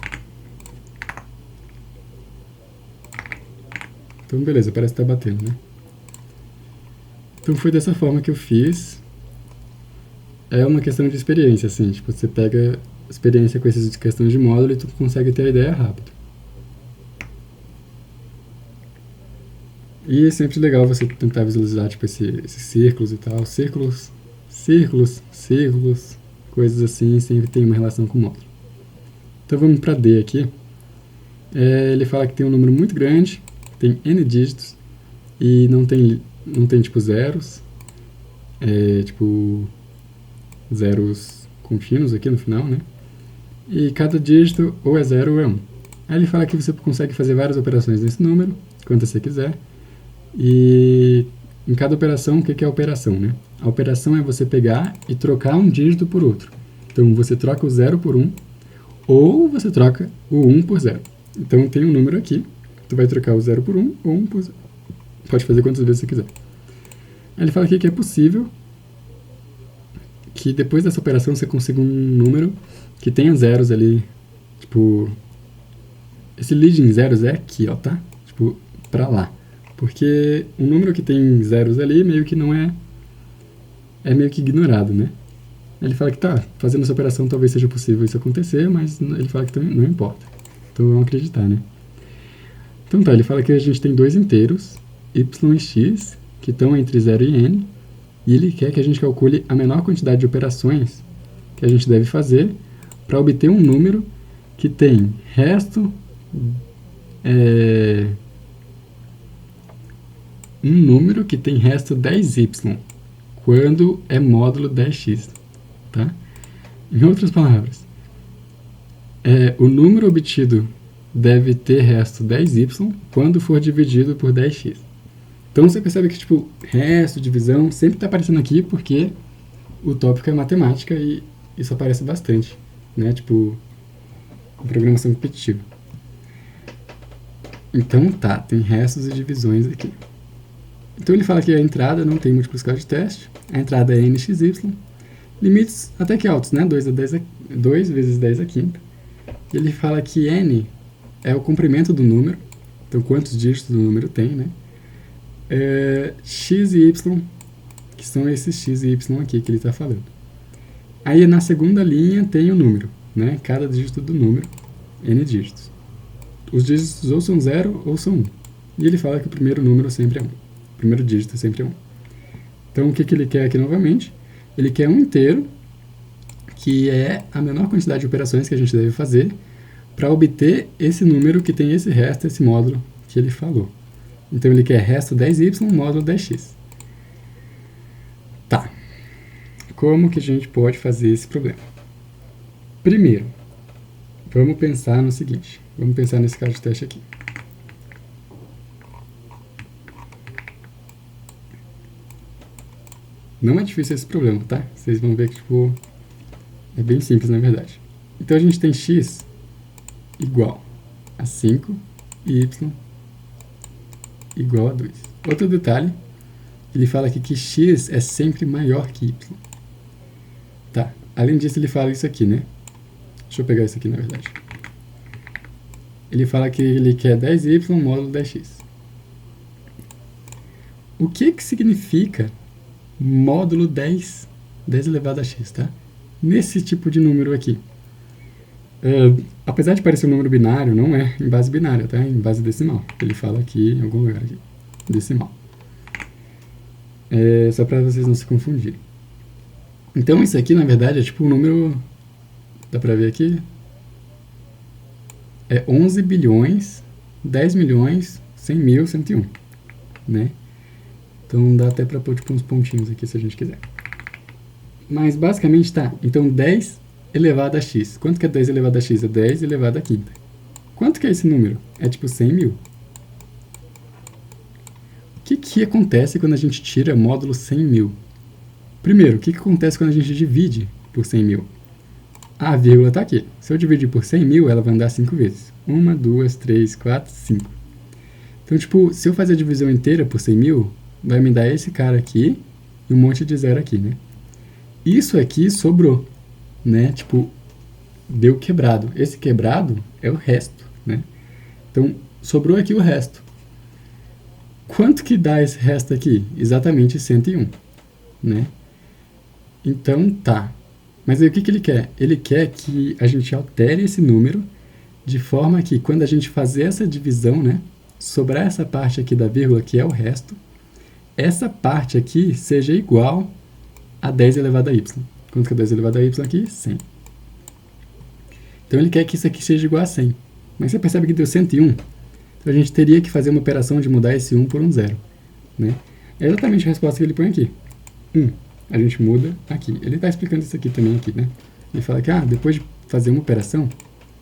Então beleza, parece que está batendo, né? Então foi dessa forma que eu fiz. É uma questão de experiência, assim, tipo, você pega experiência com essas questões de módulo e tu consegue ter a ideia rápido. E é sempre legal você tentar visualizar, tipo, esses círculos e tal. Círculos, coisas assim, sempre tem uma relação com o módulo. Então vamos para D aqui. Ele fala que tem um número muito grande, tem N dígitos, e não tem tipo, zeros. Tipo, zeros contínuos aqui no final, né? E cada dígito ou é 0 ou é 1. Aí ele fala que você consegue fazer várias operações nesse número, quantas você quiser. E em cada operação, o que é a operação, né? A operação é você pegar e trocar um dígito por outro. Então você troca o 0 por 1, ou você troca o 1 por 0. Então tem um número aqui, tu vai trocar o 0 por 1 ou 1 por 0. Pode fazer quantas vezes você quiser. Aí ele fala aqui que é possível que depois dessa operação você consiga um número que tenha zeros ali, tipo, esse leading zeros é aqui, ó, tá? Tipo, pra lá. Porque um número que tem zeros ali meio que não é meio que ignorado, né? Ele fala que tá, fazendo essa operação talvez seja possível isso acontecer, mas ele fala que não importa. Então vamos acreditar, né? Então tá, ele fala que a gente tem dois inteiros, y e x, que estão entre 0 e n, e ele quer que a gente calcule a menor quantidade de operações que a gente deve fazer para obter um número que tem resto, um número que tem resto 10y, quando é módulo 10x, tá? Em outras palavras, o número obtido deve ter resto 10y quando for dividido por 10x. Então você percebe que, tipo, resto, divisão, sempre está aparecendo aqui porque o tópico é matemática e isso aparece bastante, né? Tipo, programação repetitiva. Então tá, tem restos e divisões aqui. Então ele fala que a entrada não tem múltiplos casos de teste, a entrada é nxy, limites até que altos, né? 2 vezes 10 a quinta. E ele fala que n é o comprimento do número, então quantos dígitos do número tem, né? x e y, que são esses x e y aqui que ele está falando. Aí na segunda linha tem o número, né? Cada dígito do número, n dígitos. Os dígitos ou são 0 ou são 1. E ele fala que o primeiro número sempre é 1. O primeiro dígito sempre é 1. Então o que ele quer aqui novamente? Ele quer um inteiro, que é a menor quantidade de operações que a gente deve fazer para obter esse número que tem esse resto, esse módulo que ele falou. Então ele quer resto 10y módulo 10x. Tá. Como que a gente pode fazer esse problema? Primeiro, vamos pensar no seguinte. Vamos pensar nesse caso de teste aqui. Não é difícil esse problema, tá? Vocês vão ver que tipo, é bem simples na verdade. Então a gente tem x igual a 5 e y igual a 2. Outro detalhe, ele fala aqui que x é sempre maior que y. Tá, além disso ele fala isso aqui, né? Deixa eu pegar isso aqui na verdade. Ele fala que ele quer 10y módulo 10x. O que significa módulo 10 elevado a x, tá? Nesse tipo de número aqui. Apesar de parecer um número binário, não é em base binária, tá? Em base decimal. Ele fala aqui em algum lugar aqui. Decimal. Só para vocês não se confundirem. Então isso aqui, na verdade, é tipo um número... Dá pra ver aqui? É 11 bilhões, 10 milhões, 100 mil, 101. Né? Então dá até pra pôr tipo, uns pontinhos aqui se a gente quiser. Mas basicamente tá. Então 10 elevado a x. Quanto que é 10 elevado a x? É 10 elevado a quinta. Quanto que é esse número? É tipo 100 mil. O que acontece quando a gente tira módulo 100 mil? Primeiro, o que acontece quando a gente divide por 100 mil? A vírgula está aqui. Se eu dividir por 100 mil, ela vai andar 5 vezes. 1, 2, 3, 4, 5. Então, tipo, se eu fazer a divisão inteira por 100 mil, vai me dar esse cara aqui e um monte de zero aqui, né? Isso aqui sobrou, né? Tipo, deu quebrado. Esse quebrado é o resto, né? Então, sobrou aqui o resto. Quanto que dá esse resto aqui? Exatamente 101, né? Então, tá. Mas aí o que ele quer? Ele quer que a gente altere esse número de forma que quando a gente fazer essa divisão, né, sobrar essa parte aqui da vírgula, que é o resto, essa parte aqui seja igual a 10 elevado a y. Quanto que é 10 elevado a y aqui? 100. Então ele quer que isso aqui seja igual a 100. Mas você percebe que deu 101? Então a gente teria que fazer uma operação de mudar esse 1 por um 0. Né? É exatamente a resposta que ele põe aqui. 1. A gente muda aqui. Ele está explicando isso aqui também, aqui, né? Ele fala que depois de fazer uma operação,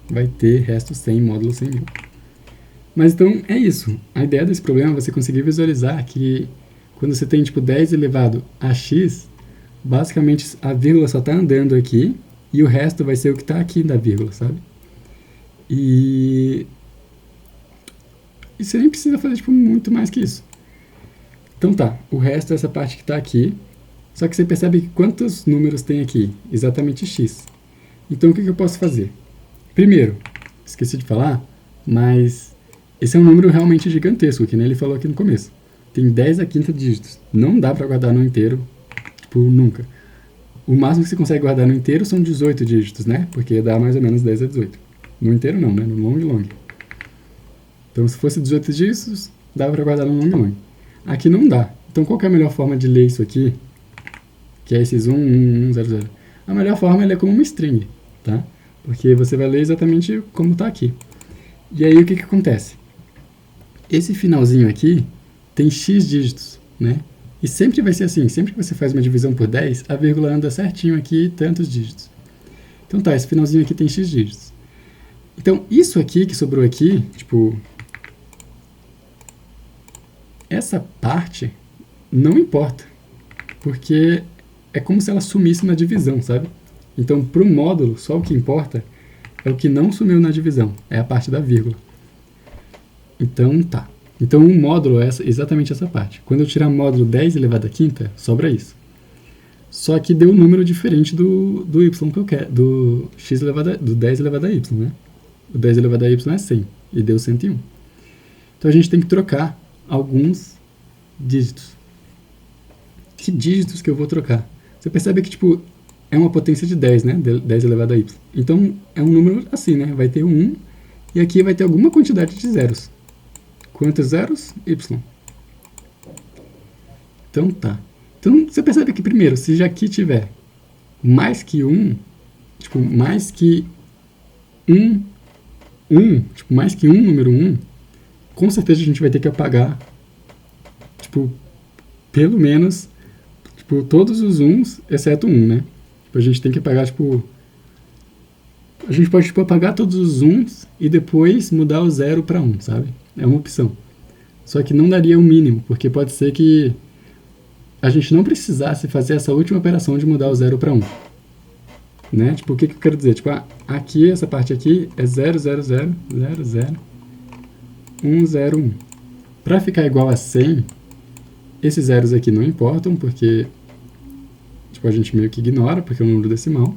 vai ter resto 100 módulo 100 mil. Mas então é isso. A ideia desse problema é você conseguir visualizar que quando você tem tipo 10 elevado a x, basicamente a vírgula só está andando aqui e o resto vai ser o que está aqui da vírgula, sabe? E você nem precisa fazer tipo, muito mais que isso. Então tá, o resto é essa parte que está aqui. Só que você percebe que quantos números tem aqui? Exatamente x. Então o que eu posso fazer? Primeiro, esqueci de falar, mas esse é um número realmente gigantesco, que nem ele falou aqui no começo. Tem 10 a quinta dígitos. Não dá para guardar no inteiro, tipo, nunca. O máximo que você consegue guardar no inteiro são 18 dígitos, né? Porque dá mais ou menos 10 a 18. No inteiro não, né? No long. Então se fosse 18 dígitos, dava para guardar no long. Aqui não dá. Então qual que é a melhor forma de ler isso aqui? Que é esses 1, 1, 1, 0, 0. A melhor forma é ler como uma string, tá? Porque você vai ler exatamente como está aqui. E aí o que acontece? Esse finalzinho aqui tem x dígitos, né? E sempre vai ser assim, sempre que você faz uma divisão por 10, a vírgula anda certinho aqui, tantos dígitos. Então tá, esse finalzinho aqui tem x dígitos. Então isso aqui que sobrou aqui, tipo, essa parte não importa, porque é como se ela sumisse na divisão, sabe? Então, para o módulo, só o que importa é o que não sumiu na divisão, é a parte da vírgula. Então, tá. Então, o módulo é exatamente essa parte. Quando eu tirar módulo 10 elevado a quinta, sobra isso. Só que deu um número diferente do y que eu quero, do 10 elevado a y, né? O 10 elevado a y é 100, e deu 101. Então, a gente tem que trocar alguns dígitos. Que dígitos que eu vou trocar? Você percebe que, tipo, é uma potência de 10, né? 10 elevado a y. Então, é um número assim, né? Vai ter um 1 e aqui vai ter alguma quantidade de zeros. Quantos zeros? Y. Então, tá. Então, você percebe que, primeiro, se já aqui tiver mais que 1, tipo, mais que 1, tipo, mais que número 1, com certeza a gente vai ter que apagar, tipo, pelo menos, tipo, todos os 1s, exceto 1, né? Tipo, a gente tem que apagar, tipo... A gente pode, tipo, apagar todos os 1s e depois mudar o 0 para 1, sabe? É uma opção. Só que não daria o mínimo, porque pode ser que a gente não precisasse fazer essa última operação de mudar o 0 para 1. Né? Tipo, o que eu quero dizer? Tipo, aqui, essa parte aqui é 0, 0, 0, 0, 0, 1, 0, 1. Para ficar igual a 100, esses zeros aqui não importam, porque tipo, a gente meio que ignora, porque é um número decimal.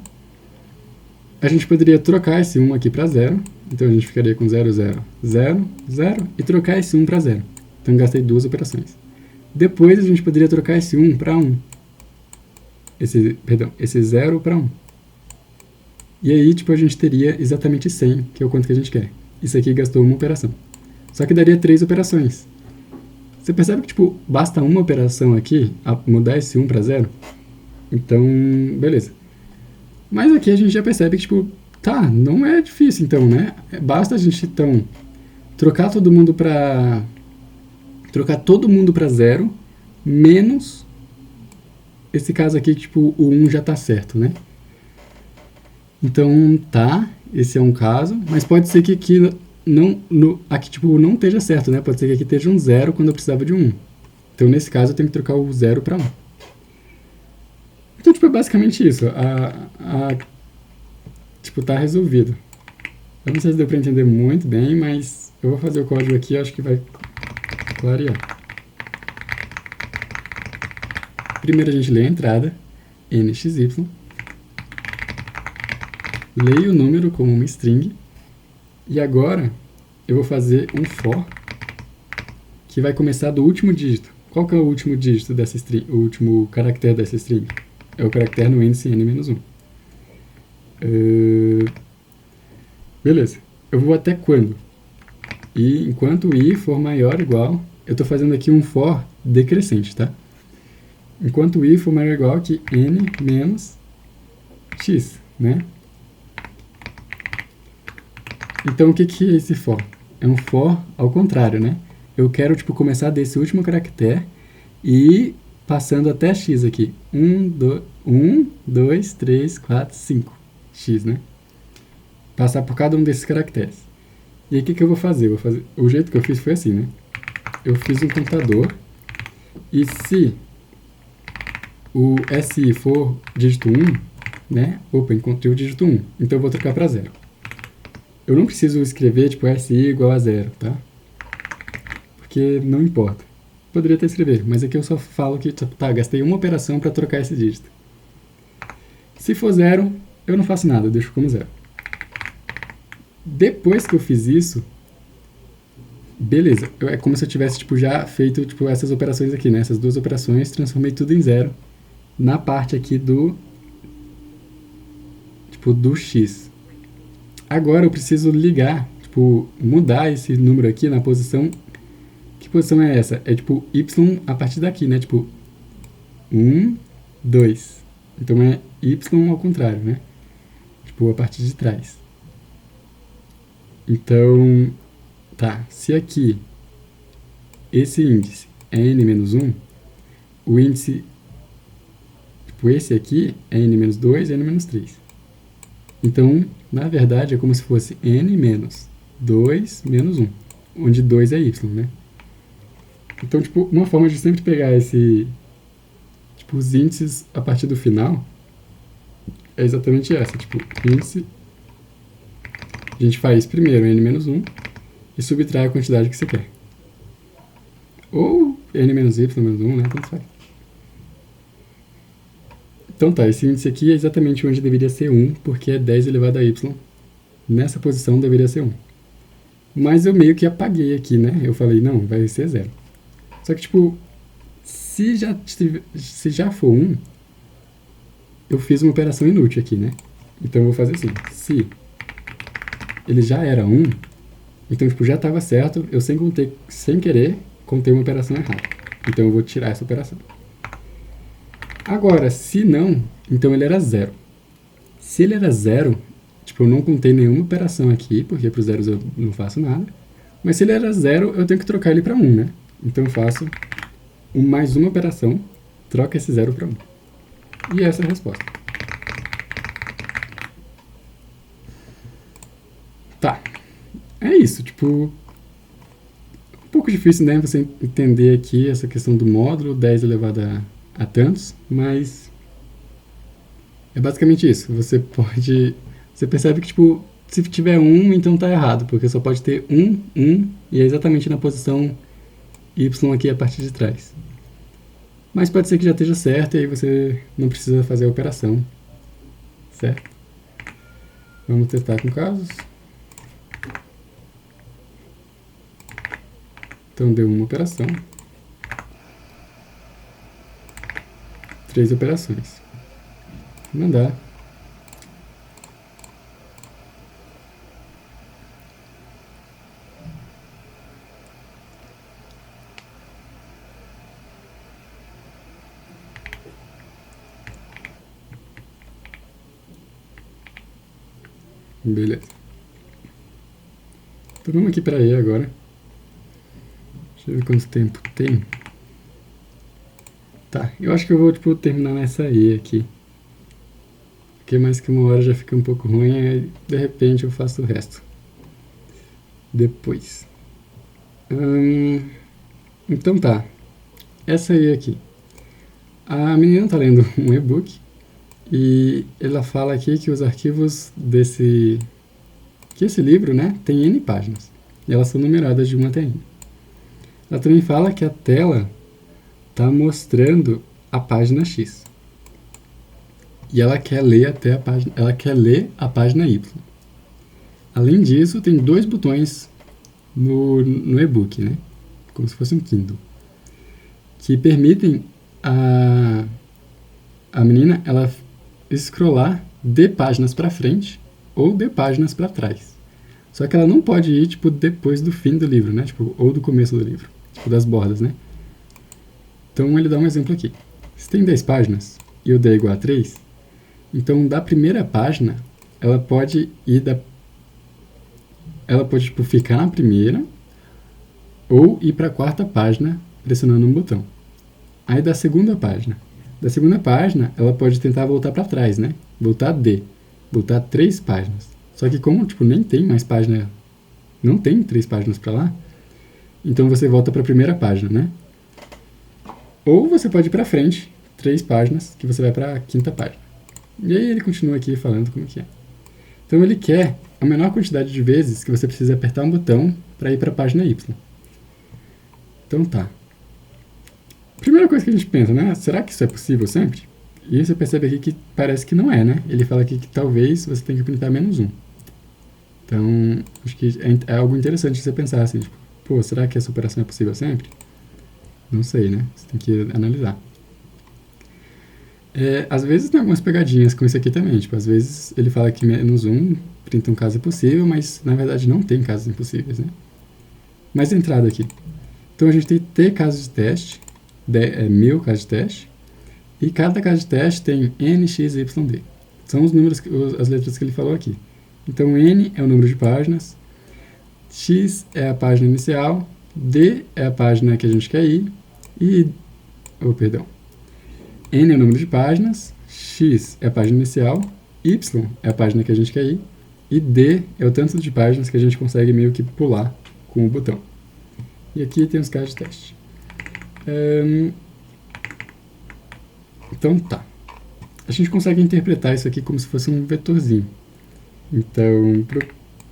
A gente poderia trocar esse 1 aqui para 0, então a gente ficaria com 0, 0, 0, 0, e trocar esse 1 para 0. Então eu gastei duas operações. Depois a gente poderia trocar esse 1 para 1. Esse 0 para 1. E aí, tipo, a gente teria exatamente 100, que é o quanto que a gente quer. Isso aqui gastou uma operação. Só que daria 3 operações. Você percebe que, tipo, basta uma operação aqui, mudar esse 1 para 0? Então, beleza. Mas aqui a gente já percebe que, tipo, tá, não é difícil, então, né? Basta a gente, então, trocar todo mundo para 0, menos esse caso aqui, tipo, o 1 já tá certo, né? Então, tá, esse é um caso, mas pode ser que aqui aqui, tipo, não esteja certo, né? Pode ser que aqui esteja um 0 quando eu precisava de um 1. Então, nesse caso, eu tenho que trocar o 0 para 1. Então, tipo, é basicamente isso. Tipo, tá resolvido. Eu não sei se deu para entender muito bem, mas eu vou fazer o código aqui e acho que vai clarear. Primeiro a gente lê a entrada, nxy, leio o número como uma string, e agora eu vou fazer um for que vai começar do último dígito. Qual que é o último dígito dessa string, o último caractere dessa string? É o caractere no índice n-1. Beleza. Eu vou até quando? E enquanto i for maior ou igual, eu estou fazendo aqui um for decrescente, tá? Enquanto i for maior ou igual que n menos x, né? Então, o que é esse for? É um for ao contrário, né? Eu quero, tipo, começar desse último caractere e passando até x aqui. 1, 2, 3, 4, 5. X, né? Passar por cada um desses caracteres. E aí, o que eu vou fazer? O jeito que eu fiz foi assim, né? Eu fiz um computador e se o SI for dígito 1, né? Opa, encontrei o dígito 1. Então, eu vou trocar para 0. Eu não preciso escrever, tipo, SI igual a 0, tá? Porque não importa. Poderia até escrever, mas aqui eu só falo que, tá, gastei uma operação para trocar esse dígito. Se for 0, eu não faço nada, eu deixo como 0. Depois que eu fiz isso, beleza, é como se eu tivesse, tipo, já feito, tipo, essas operações aqui, né? Essas duas operações, transformei tudo em 0 na parte aqui do, tipo, do x. Agora eu preciso ligar, tipo, mudar esse número aqui na posição. Que posição é essa? É tipo y a partir daqui, né? Tipo 1, 2. Então é y ao contrário, né? Tipo a partir de trás. Então, tá. Se aqui esse índice é n-1, o índice, tipo esse aqui é n-2 e n-3. Então, na verdade, é como se fosse n menos 2 menos 1, onde 2 é y, né? Então, tipo, uma forma de sempre pegar tipo, os índices a partir do final é exatamente essa. Tipo, índice, a gente faz primeiro n menos 1 e subtrai a quantidade que você quer. Ou n menos y menos 1, né? Tanto faz. Então tá, esse índice aqui é exatamente onde deveria ser 1, porque é 10 elevado a y. Nessa posição deveria ser 1. Mas eu meio que apaguei aqui, né? Eu falei, não, vai ser 0. Só que, tipo, Se já for 1, eu fiz uma operação inútil aqui, né? Então eu vou fazer assim, se ele já era 1, então tipo, já estava certo, eu sem querer, contei uma operação errada. Então eu vou tirar essa operação. Agora, se não, então ele era 0. Se ele era 0, tipo, eu não contei nenhuma operação aqui, porque para os zeros eu não faço nada. Mas se ele era 0, eu tenho que trocar ele para 1, né? Então eu faço mais uma operação, troca esse 0 para 1. E essa é a resposta. Tá. É isso, tipo... Um pouco difícil, né, você entender aqui essa questão do módulo 10 elevado a tantos, mas... É basicamente isso. Você percebe que, tipo, se tiver 1, então tá errado, porque só pode ter 1, 1, e é exatamente na posição y aqui a partir de trás. Mas pode ser que já esteja certo, e aí você não precisa fazer a operação. Certo? Vamos testar com casos. Então deu uma operação. 3 operações. Mandar. Beleza. Então vamos aqui para E agora. Deixa eu ver quanto tempo tem. Tá, eu acho que eu vou tipo, terminar nessa E aqui. Porque mais que uma hora já fica um pouco ruim, aí de repente eu faço o resto. Depois. Então tá. Essa aí aqui. A menina tá lendo um e-book e ela fala aqui que os arquivos que esse livro, né, tem N páginas. E elas são numeradas de 1 até N. Ela também fala que a tela tá mostrando a página X. E ela quer ler a página Y. Além disso, tem 2 botões no e-book, né? Como se fosse um Kindle, que permitem a menina ela scrollar de páginas para frente ou de páginas para trás. Só que ela não pode ir tipo depois do fim do livro, né? Tipo, ou do começo do livro, tipo das bordas, né? Então ele dá um exemplo aqui. Se tem 10 páginas e o D é igual a 3, então da primeira página ela pode tipo, ficar na primeira ou ir para a quarta página pressionando um botão. Aí da segunda página ela pode tentar voltar para trás, né? Voltar 3 páginas. Só que como tipo nem tem mais página, não tem 3 páginas para lá, então você volta para a primeira página, né? Ou você pode ir para frente 3 páginas, que você vai para a quinta página. E aí ele continua aqui falando como que é. Então ele quer a menor quantidade de vezes que você precisa apertar um botão para ir para a página Y. Então tá. Primeira coisa que a gente pensa, né? Será que isso é possível sempre? E você percebe aqui que parece que não é, né? Ele fala aqui que talvez você tenha que printar -1. Então, acho que é algo interessante de você pensar assim, tipo, pô, será que essa operação é possível sempre? Não sei, né? Você tem que analisar. Às vezes tem algumas pegadinhas com isso aqui também. Tipo, às vezes ele fala que -1 printa um caso impossível, mas na verdade não tem casos impossíveis, né? Mais entrada aqui. Então a gente tem T casos de teste, 1000 casos de teste, e cada caso de teste tem N, X, Y, D. São os números, as letras que ele falou aqui. Então N é o número de páginas, X é a página inicial, D é a página que a gente quer ir, N é o número de páginas, X é a página inicial, Y é a página que a gente quer ir, e D é o tanto de páginas que a gente consegue meio que pular com o botão. E aqui tem os casos de teste. Então tá. A gente consegue interpretar isso aqui como se fosse um vetorzinho. Então,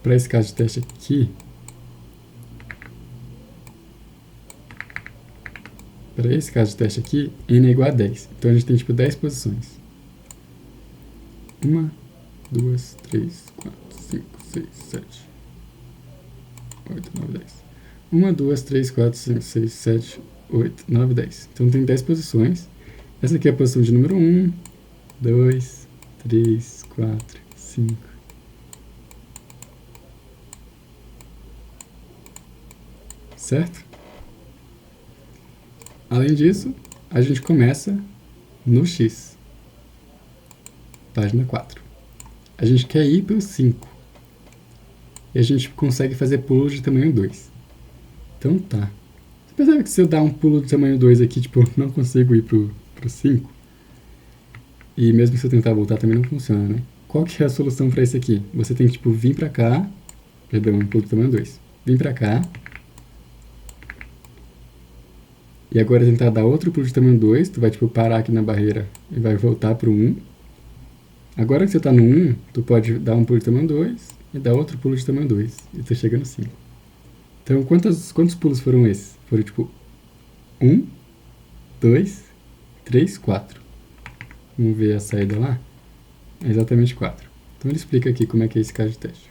para esse caso de teste aqui, N é igual a 10. Então a gente tem tipo 10 posições. 1, 2, 3, 4, 5, 6, 7, 8, 9, 10. 1, 2, 3, 4, 5, 6, 7, 8, 9, 10. Então tem 10 posições. Essa aqui é a posição de número 1, 2, 3, 4, 5. Certo? Além disso, a gente começa no X. Página 4. A gente quer ir para o 5. E a gente consegue fazer pulos de tamanho 2. Então tá. Você percebe que se eu dar um pulo de tamanho 2 aqui, tipo, eu não consigo ir pro 5? E mesmo se eu tentar voltar também não funciona, né? Qual que é a solução para isso aqui? Você tem que, tipo, vir pra cá. Perdão, um pulo de tamanho 2. Vim pra cá. E agora tentar dar outro pulo de tamanho 2. Tu vai, tipo, parar aqui na barreira e vai voltar pro 1. Agora que você tá no 1, tu pode dar um pulo de tamanho 2 e dar outro pulo de tamanho 2. E tu chega no 5. Então, quantos pulos foram esses? Foram, tipo, 1, 2, 3, 4. Vamos ver a saída lá? É exatamente 4. Então, ele explica aqui como é que é esse caso de teste.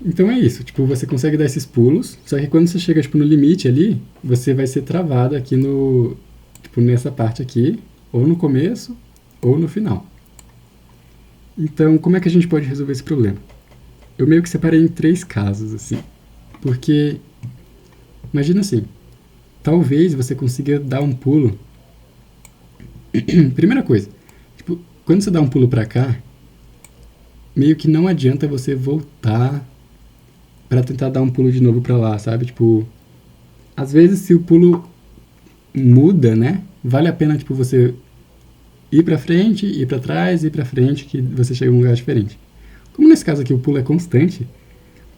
Então, é isso. Tipo, você consegue dar esses pulos, só que quando você chega, tipo, no limite ali, você vai ser travado aqui no... Tipo, nessa parte aqui, ou no começo, ou no final. Então, como é que a gente pode resolver esse problema? Eu meio que separei em 3 casos, assim. Porque, imagina assim, talvez você consiga dar um pulo. Primeira coisa, tipo, quando você dá um pulo pra cá, meio que não adianta você voltar pra tentar dar um pulo de novo pra lá, sabe? Tipo, às vezes se o pulo muda, né? Vale a pena, tipo, você ir pra frente, ir pra trás, ir pra frente, que você chega em um lugar diferente. Como nesse caso aqui o pulo é constante,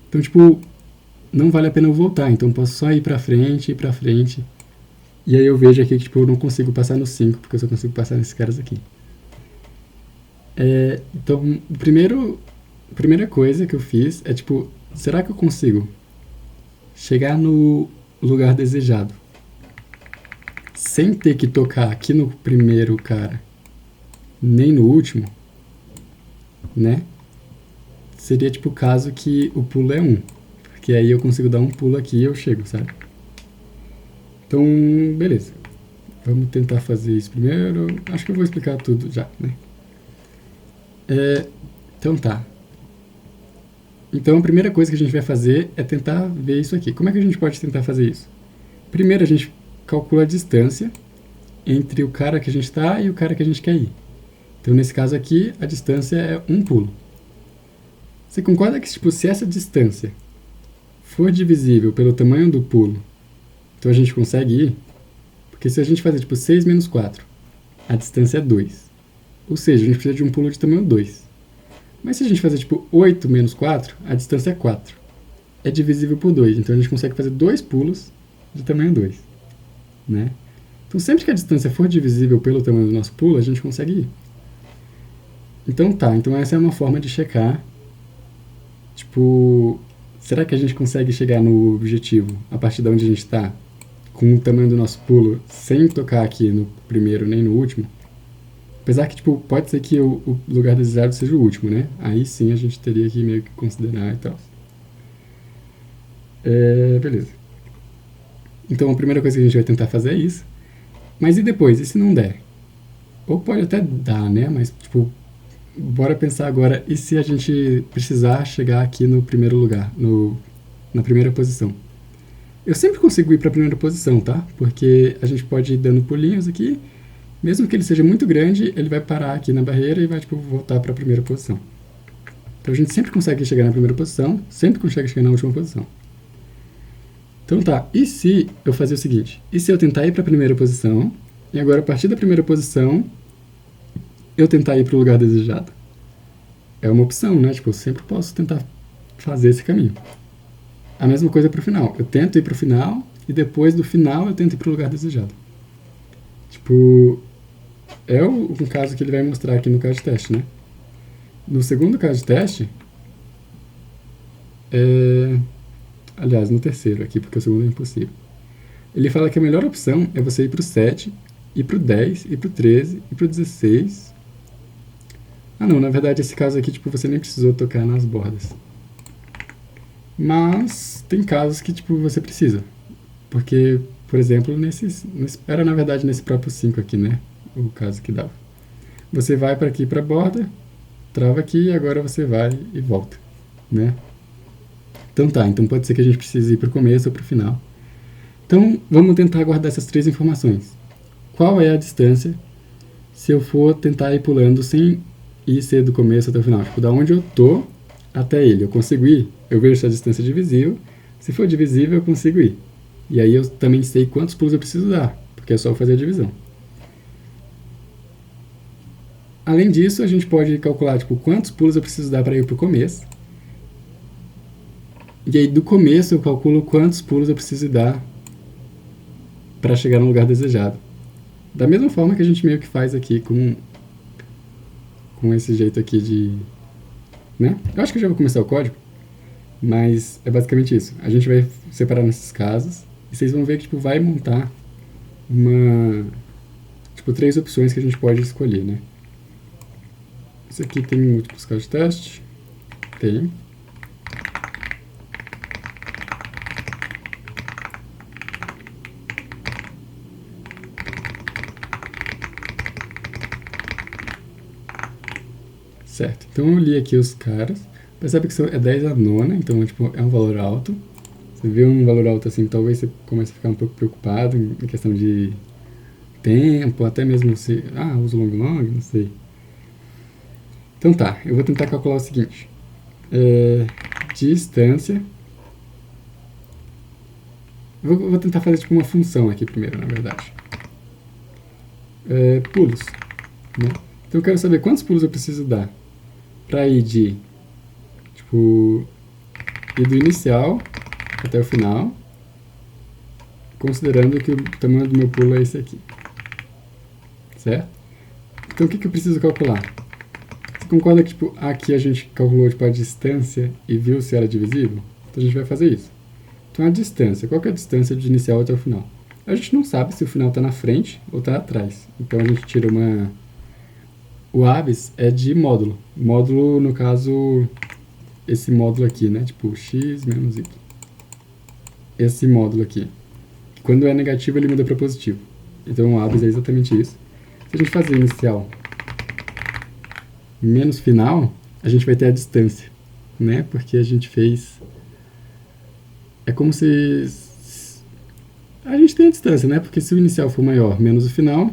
então, tipo, não vale a pena eu voltar. Então, eu posso só ir pra frente, e aí eu vejo aqui que, tipo, eu não consigo passar no 5, porque eu só consigo passar nesses caras aqui. Então, a primeira coisa que eu fiz é, tipo, será que eu consigo chegar no lugar desejado sem ter que tocar aqui no primeiro cara, nem no último, né? Seria, tipo, o caso que o pulo é 1. Porque aí eu consigo dar um pulo aqui e eu chego, sabe? Então, beleza. Vamos tentar fazer isso primeiro. Acho que eu vou explicar tudo já, né? Então tá. Então a primeira coisa que a gente vai fazer é tentar ver isso aqui. Como é que a gente pode tentar fazer isso? Primeiro a gente calcula a distância entre o cara que a gente está e o cara que a gente quer ir. Então nesse caso aqui, a distância é um pulo. Você concorda que, tipo, se essa distância for divisível pelo tamanho do pulo, então a gente consegue ir? Porque se a gente fazer, tipo, 6 menos 4, a distância é 2. Ou seja, a gente precisa de um pulo de tamanho 2. Mas se a gente fazer, tipo, 8 menos 4, a distância é 4. É divisível por 2, então a gente consegue fazer 2 pulos de tamanho 2. Né? Então sempre que a distância for divisível pelo tamanho do nosso pulo, a gente consegue ir. Então tá, então essa é uma forma de checar, tipo, será que a gente consegue chegar no objetivo a partir de onde a gente está, com o tamanho do nosso pulo, sem tocar aqui no primeiro nem no último? Apesar que, tipo, pode ser que o lugar desejado seja o último, né? Aí sim a gente teria que meio que considerar e tal. Beleza. Então a primeira coisa que a gente vai tentar fazer é isso. Mas e depois? E se não der? Ou pode até dar, né? Mas, tipo, bora pensar agora, e se a gente precisar chegar aqui no primeiro lugar, na primeira posição? Eu sempre consigo ir para a primeira posição, tá? Porque a gente pode ir dando pulinhos aqui, mesmo que ele seja muito grande, ele vai parar aqui na barreira e vai, tipo, voltar para a primeira posição. Então a gente sempre consegue chegar na primeira posição, sempre consegue chegar na última posição. Então tá, e se eu fazer o seguinte? E se eu tentar ir para a primeira posição, e agora a partir da primeira posição, eu tentar ir para o lugar desejado? É uma opção, né? Tipo, eu sempre posso tentar fazer esse caminho. A mesma coisa para o final. Eu tento ir para o final, e depois do final eu tento ir para o lugar desejado. Tipo, é um caso que ele vai mostrar aqui no caso de teste, né? No segundo caso de teste, aliás, no terceiro aqui, porque o segundo é impossível. Ele fala que a melhor opção é você ir pro 7, ir pro 10, ir pro 13, ir pro 16. Ah não, na verdade esse caso aqui, tipo, você nem precisou tocar nas bordas. Mas tem casos que, tipo, você precisa. Porque, por exemplo, era na verdade nesse próprio 5 aqui, né? O caso que dava. Você vai para aqui para a borda, trava aqui e agora você vai e volta, né? Então tá, então pode ser que a gente precise ir para o começo ou para o final. Então vamos tentar guardar essas três informações. Qual é a distância se eu for tentar ir pulando sem ir ser do começo até o final? Tipo, da onde eu tô até ele, eu consigo ir? Eu vejo se a distância é divisível. Se for divisível, eu consigo ir. E aí eu também sei quantos pulos eu preciso dar, porque é só fazer a divisão. Além disso, a gente pode calcular tipo, quantos pulos eu preciso dar para ir para o começo. E aí do começo eu calculo quantos pulos eu preciso dar para chegar no lugar desejado. Da mesma forma que a gente meio que faz aqui com esse jeito aqui de... né? Eu acho que eu já vou começar o código, mas é basicamente isso. A gente vai separar nesses casos e vocês vão ver que tipo, vai montar tipo, 3 opções que a gente pode escolher, né? Isso aqui tem múltiplos casos de teste? Tem. Certo, então eu li aqui os caras. Percebe que é 10 a nona, então tipo, é um valor alto. Você vê um valor alto assim, talvez você comece a ficar um pouco preocupado em questão de tempo, até mesmo se... uso long long, não sei. Então tá, eu vou tentar calcular o seguinte. Distância. Vou tentar fazer tipo uma função aqui primeiro, na verdade. Pulos. Né? Então eu quero saber quantos pulos eu preciso dar para ir de... tipo... ir do inicial até o final, considerando que o tamanho do meu pulo é esse aqui. Certo? Então o que eu preciso calcular? Você concorda que tipo, aqui a gente calculou tipo, a distância e viu se era divisível? Então a gente vai fazer isso. Então a distância, qual que é a distância de inicial até o final? A gente não sabe se o final está na frente ou está atrás. Então a gente tira uma... O ABES é de módulo. Módulo, no caso, esse módulo aqui, né? Tipo, x menos y. Esse módulo aqui. Quando é negativo, ele muda para positivo. Então o ABES é exatamente isso. Se a gente fazer inicial menos final, a gente vai ter a distância, né? Porque a gente fez... É como se... A gente tem a distância, né? Porque se o inicial for maior menos o final...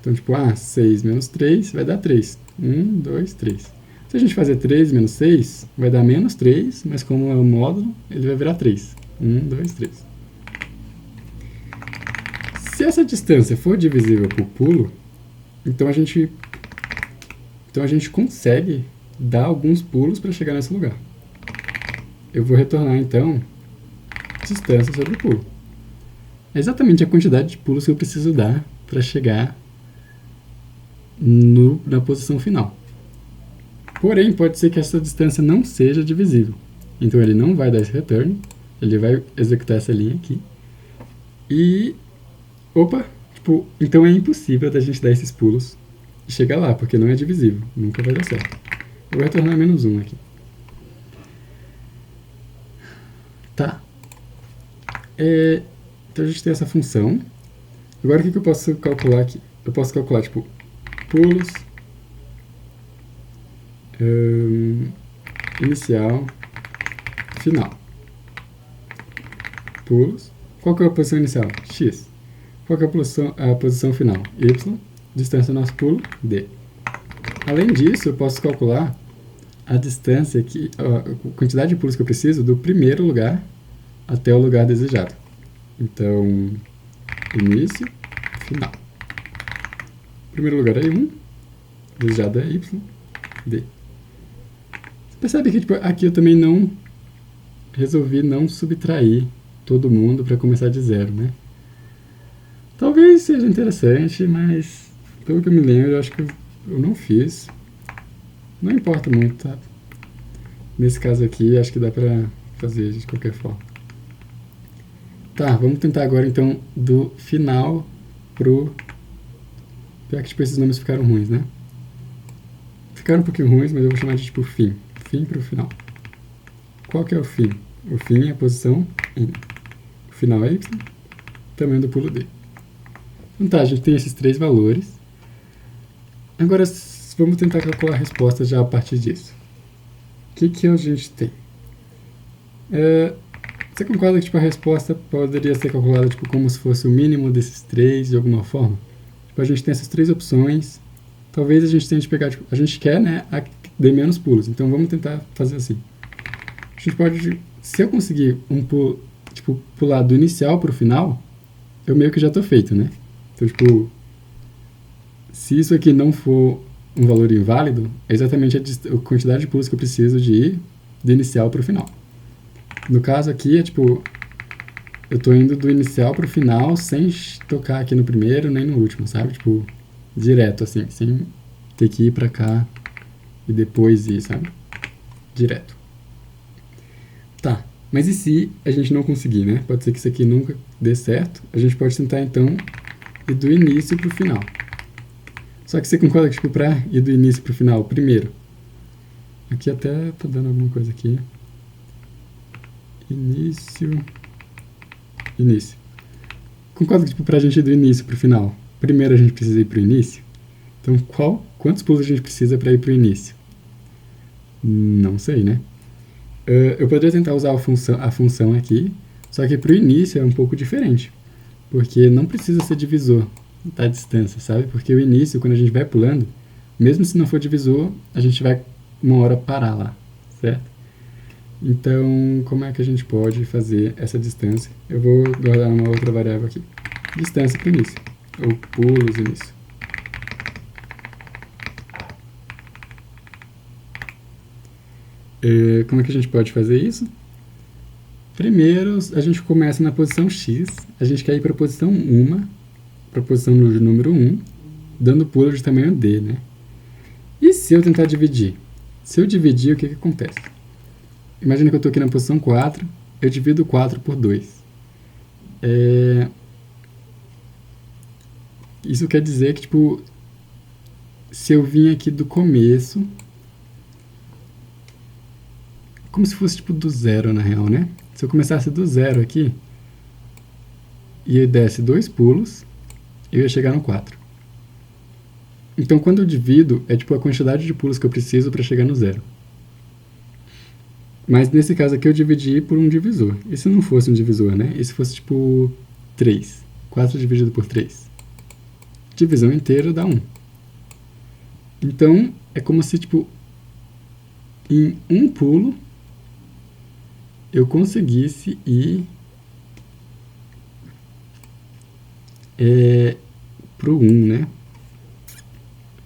Então, tipo, 6 menos 3 vai dar 3. 1, 2, 3. Se a gente fazer 3 menos 6, vai dar menos 3, mas como é o módulo, ele vai virar 3. 1, 2, 3. Se essa distância for divisível por pulo, então a gente consegue dar alguns pulos para chegar nesse lugar. Eu vou retornar, então, distância sobre pulo. É exatamente a quantidade de pulos que eu preciso dar para chegar na posição final. Porém, pode ser que essa distância não seja divisível. Então ele não vai dar esse return, ele vai executar essa linha aqui. E, tipo, então é impossível da gente dar esses pulos e chegar lá, porque não é divisível, nunca vai dar certo. Eu vou retornar menos 1 aqui. Tá. Então a gente tem essa função. Agora o que eu posso calcular aqui? Eu posso calcular, tipo, pulos inicial, final. Pulos. Qual que é a posição inicial? X. Qual que é a posição final? Y. Distância do nosso pulo, D. Além disso, eu posso calcular a distância, a quantidade de pulos que eu preciso do primeiro lugar até o lugar desejado. Então, início, final. Primeiro lugar é 1, desejado é Y, D. Você percebe que tipo, aqui eu também não resolvi não subtrair todo mundo para começar de zero, né? Talvez seja interessante, mas pelo que eu me lembro, eu acho que eu não fiz. Não importa muito, tá? Nesse caso aqui, acho que dá pra fazer de qualquer forma. Tá, vamos tentar agora então do final pro... Pior que tipo, esses nomes ficaram ruins, né? Ficaram um pouquinho ruins, mas eu vou chamar de tipo fim. Fim pro final. Qual que é o fim? O fim é a posição N. O final é y, tamanho do pulo d. Então tá, a gente tem esses três valores. Agora vamos tentar calcular a resposta já a partir disso. O que a gente tem? Você concorda que tipo, a resposta poderia ser calculada tipo, como se fosse o mínimo desses três de alguma forma? Tipo, a gente tem essas três opções. Talvez a gente tente pegar, tipo, a gente quer, né, a que dê menos pulos. Então vamos tentar fazer assim. A gente pode, se eu conseguir tipo, pular do inicial para o final, eu meio que já estou feito, né? Então, tipo, se isso aqui não for um valor inválido, é exatamente a quantidade de pulos que eu preciso de ir do inicial para o final. No caso aqui, é tipo, eu tô indo do inicial pro final sem tocar aqui no primeiro nem no último, sabe? Tipo, direto, assim, sem ter que ir pra cá e depois ir, sabe? Direto. Tá, mas e se a gente não conseguir, né? Pode ser que isso aqui nunca dê certo. A gente pode tentar, então, ir do início pro final. Só que você concorda que, tipo, pra ir do início pro final, primeiro... Aqui até tô dando alguma coisa aqui. Início. Concorda que tipo, pra gente ir do início pro final, primeiro a gente precisa ir pro início? Então quantos pulos a gente precisa para ir pro início? Não sei, né? Eu poderia tentar usar a função aqui, só que pro início é um pouco diferente, porque não precisa ser divisor da distância, sabe? Porque o início, quando a gente vai pulando, mesmo se não for divisor, a gente vai uma hora parar lá, certo? Então, como é que a gente pode fazer essa distância? Eu vou guardar uma outra variável aqui. Distância para o início, ou pulos início. Como é que a gente pode fazer isso? Primeiro, a gente começa na posição X, a gente quer ir para a posição 1, para a posição do número 1, dando pulo de tamanho D, né? E se eu tentar dividir? Se eu dividir, o que acontece? Imagina que eu estou aqui na posição 4, eu divido 4 por 2. Isso quer dizer que, tipo, se eu vim aqui do começo, como se fosse, tipo, do zero, na real, né? Se eu começasse do zero aqui, e eu desse 2 pulos, eu ia chegar no 4. Então, quando eu divido, é, tipo, a quantidade de pulos que eu preciso para chegar no zero. Mas nesse caso aqui eu dividi por um divisor. E se não fosse um divisor, né? E se fosse tipo 3? 4 dividido por 3. Divisão inteira dá 1. Então é como se tipo em um pulo eu conseguisse ir pro 1, né?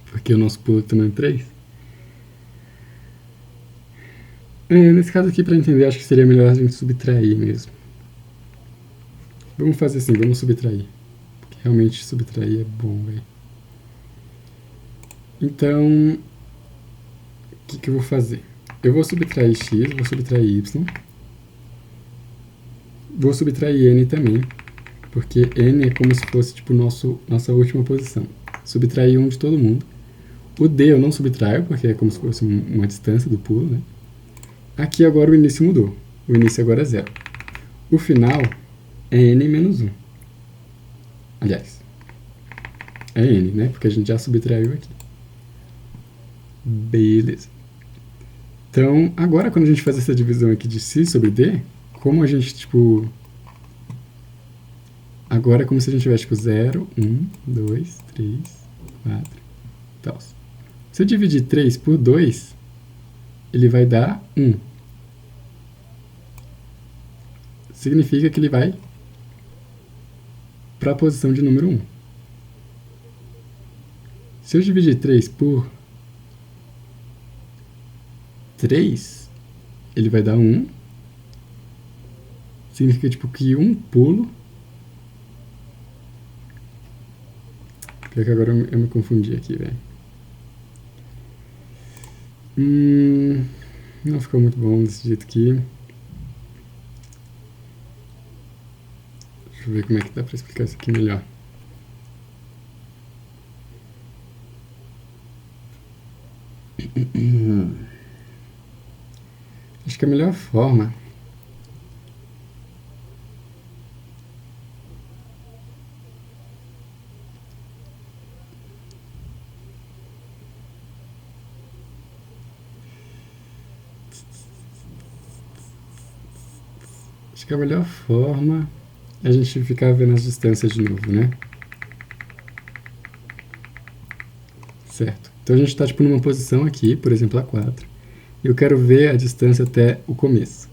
Porque o nosso pulo também é 3. Nesse caso aqui, para entender, acho que seria melhor a gente subtrair mesmo. Vamos fazer assim, vamos subtrair. Porque realmente subtrair é bom, velho. Então, o que eu vou fazer? Eu vou subtrair x, vou subtrair y. Vou subtrair n também, porque n é como se fosse tipo nossa última posição. Subtrair 1 de todo mundo. O d eu não subtraio, porque é como se fosse uma distância do pulo, né? Aqui agora o início mudou. O início agora é 0. O final é n menos 1. Aliás, é n, né? Porque a gente já subtraiu aqui. Beleza. Então, agora quando a gente faz essa divisão aqui de c sobre d, como a gente, tipo... Agora é como se a gente tivesse, tipo, 0, 1, 2, 3, 4 e tal. Se eu dividir 3 por 2, ele vai dar 1. Significa que ele vai para a posição de número 1. Se eu dividir 3 por 3, ele vai dar 1. Significa tipo, que um pulo... Pior que agora eu me confundi aqui, velho. Não ficou muito bom desse jeito aqui. Deixa eu ver como é que dá pra explicar isso aqui melhor. Acho que a melhor forma Acho que a melhor forma é a gente ficar vendo as distâncias de novo, né? Certo. Então a gente está tipo, numa posição aqui, por exemplo, a 4. E eu quero ver a distância até o começo.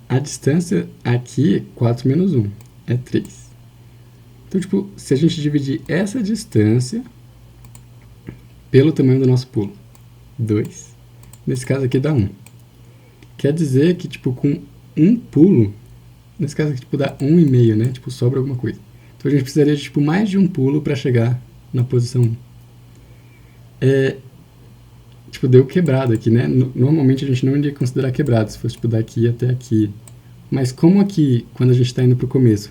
A distância aqui, 4 menos 1, é 3. Então, tipo, se a gente dividir essa distância pelo tamanho do nosso pulo, 2. Nesse caso aqui dá 1. Quer dizer que, tipo, com um pulo, nesse caso aqui, tipo, dá 1,5, né? Tipo, sobra alguma coisa. Então a gente precisaria de, tipo, mais de um pulo para chegar na posição 1. Tipo, deu quebrado aqui, né? Normalmente a gente não iria considerar quebrado, se fosse, tipo, daqui até aqui. Mas como aqui, quando a gente está indo pro começo,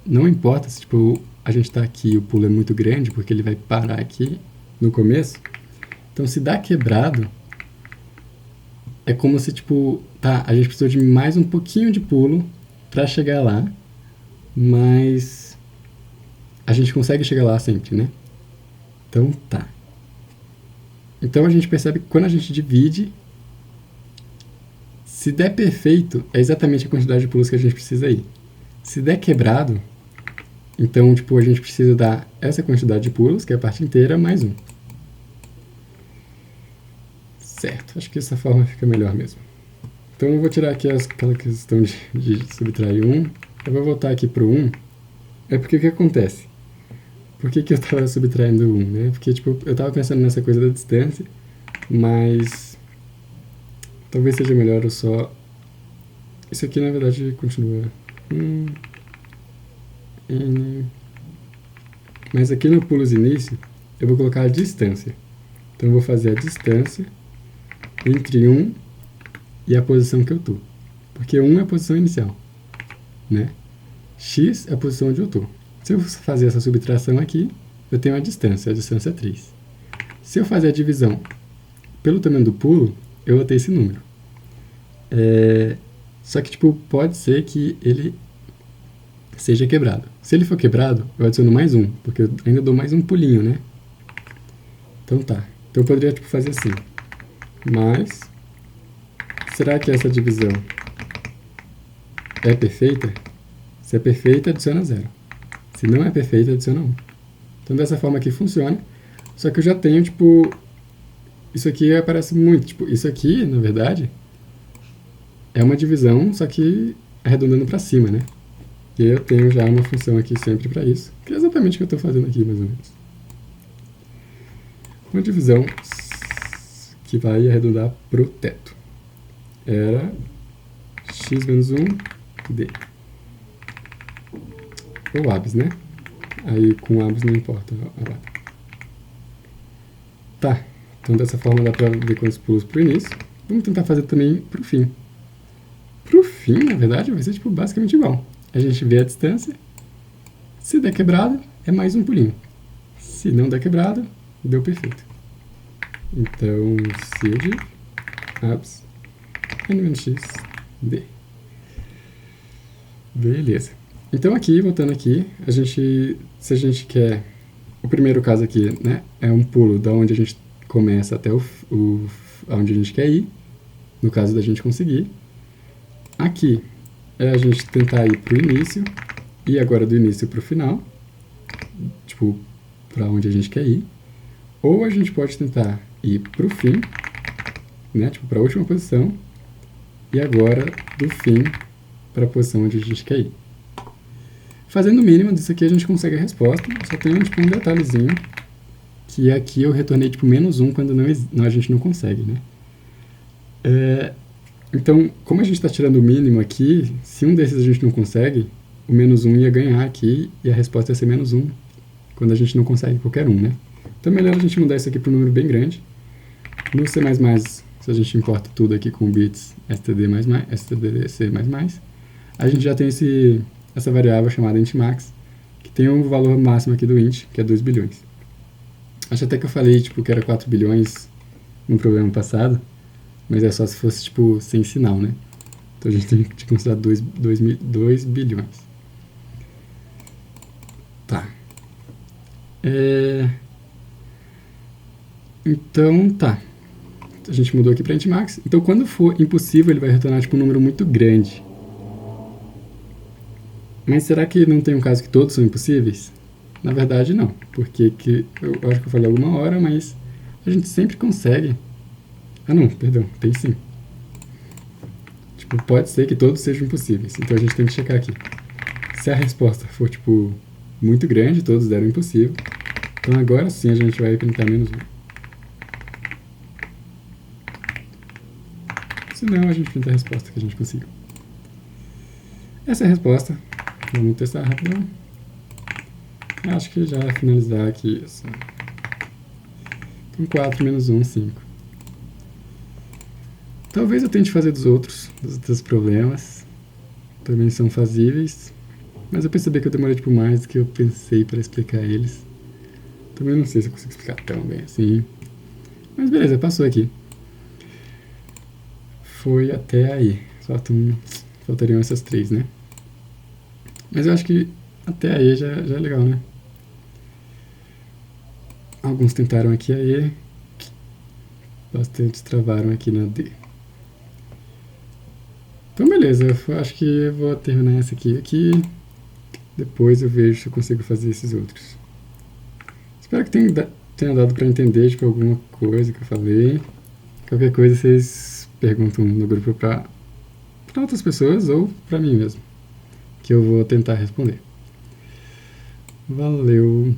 não importa se, tipo, a gente está aqui e o pulo é muito grande, porque ele vai parar aqui no começo. Então, se dá quebrado, é como se, tipo, tá, a gente precisou de mais um pouquinho de pulo para chegar lá, mas a gente consegue chegar lá sempre, né? Então, tá. Então, a gente percebe que quando a gente divide, se der perfeito, é exatamente a quantidade de pulos que a gente precisa ir. Se der quebrado, então, tipo, a gente precisa dar essa quantidade de pulos, que é a parte inteira, mais um. Certo, acho que essa forma fica melhor mesmo. Então, eu vou tirar aqui aquela questão de subtrair 1. Eu vou voltar aqui para o 1. É porque o que acontece? Por que eu estava subtraindo 1, né? Porque, tipo, eu estava pensando nessa coisa da distância, mas talvez seja melhor eu só... Isso aqui, na verdade, continua... N... Mas aqui no pulos início, eu vou colocar a distância. Então, eu vou fazer a distância entre 1 e a posição que eu estou. Porque 1 é a posição inicial, né? X é a posição onde eu estou. Se eu fazer essa subtração aqui, eu tenho a distância é 3. Se eu fazer a divisão pelo tamanho do pulo, eu vou ter esse número. Só que, tipo, pode ser que ele seja quebrado. Se ele for quebrado, eu adiciono mais um, porque eu ainda dou mais um pulinho, né? Então tá. Então eu poderia, tipo, fazer assim. Mas, será que essa divisão é perfeita? Se é perfeita, adiciona 0. Se não é perfeita, adiciona 1. Então dessa forma aqui funciona. Só que eu já tenho, tipo... Isso aqui aparece muito. Tipo, isso aqui, na verdade, é uma divisão, só que arredondando para cima, né? E eu tenho já uma função aqui sempre para isso, que é exatamente o que eu estou fazendo aqui, mais ou menos. Uma divisão que vai arredondar para o teto. Era x menos 1, d. Ou abs, né? Aí com abs não importa a vaga. Tá, então dessa forma dá para ver quantos pulos para o início. Vamos tentar fazer também para o fim. Para o fim, na verdade, vai ser tipo, basicamente igual. A gente vê a distância. Se der quebrado, é mais um pulinho. Se não der quebrado, deu perfeito. Então, cd abs n-x d. Beleza. Então aqui, voltando aqui, se a gente quer... O primeiro caso aqui, né, é um pulo da onde a gente começa até aonde a gente quer ir. No caso da gente conseguir. Aqui é a gente tentar ir para o início, e agora do início para o final, tipo, para onde a gente quer ir. Ou a gente pode tentar ir para o fim, né, tipo, para a última posição, e agora do fim para a posição onde a gente quer ir. Fazendo o mínimo disso aqui a gente consegue a resposta, só tem tipo, um detalhezinho, que aqui eu retornei tipo menos 1 quando a gente não consegue, né. Então, como a gente está tirando o mínimo aqui, se um desses a gente não consegue, o menos 1 ia ganhar aqui, e a resposta ia ser menos 1, quando a gente não consegue qualquer um, né. Então é melhor a gente mudar isso aqui para um número bem grande. No C++, se a gente importa tudo aqui com bits stdc++, a gente já tem essa variável chamada intmax, que tem um valor máximo aqui do int, que é 2 bilhões. Acho até que eu falei tipo, que era 4 bilhões no programa passado, mas é só se fosse tipo, sem sinal, né? Então a gente tem que considerar 2 bilhões. Tá. Então, tá. A gente mudou aqui para intmax. Então, quando for impossível, ele vai retornar tipo, um número muito grande. Mas será que não tem um caso que todos são impossíveis? Na verdade, não. Porque eu acho que eu falei alguma hora, mas a gente sempre consegue. Ah, não, perdão, tem sim. Tipo, pode ser que todos sejam impossíveis. Então a gente tem que checar aqui. Se a resposta for, tipo, muito grande, todos deram impossível. Então agora sim a gente vai printar menos 1. Se não, a gente printa a resposta que a gente conseguiu. Essa é a resposta. Vamos testar rápido. Acho que já vai finalizar aqui. Então 4 menos 1, 5. Talvez eu tente fazer dos outros problemas. Também são fazíveis. Mas eu percebi que eu demorei tipo, mais do que eu pensei para explicar eles. Também não sei se eu consigo explicar tão bem assim. Mas beleza, passou aqui. Foi até aí. Faltariam essas 3, né? Mas eu acho que até aí já é legal, né? Alguns tentaram aqui a E. Bastantes travaram aqui na D. Então beleza, eu acho que eu vou terminar essa aqui. Depois eu vejo se eu consigo fazer esses outros. Espero que tenha dado para entender tipo, alguma coisa que eu falei. Qualquer coisa vocês perguntam no grupo para outras pessoas ou para mim mesmo, que eu vou tentar responder. Valeu!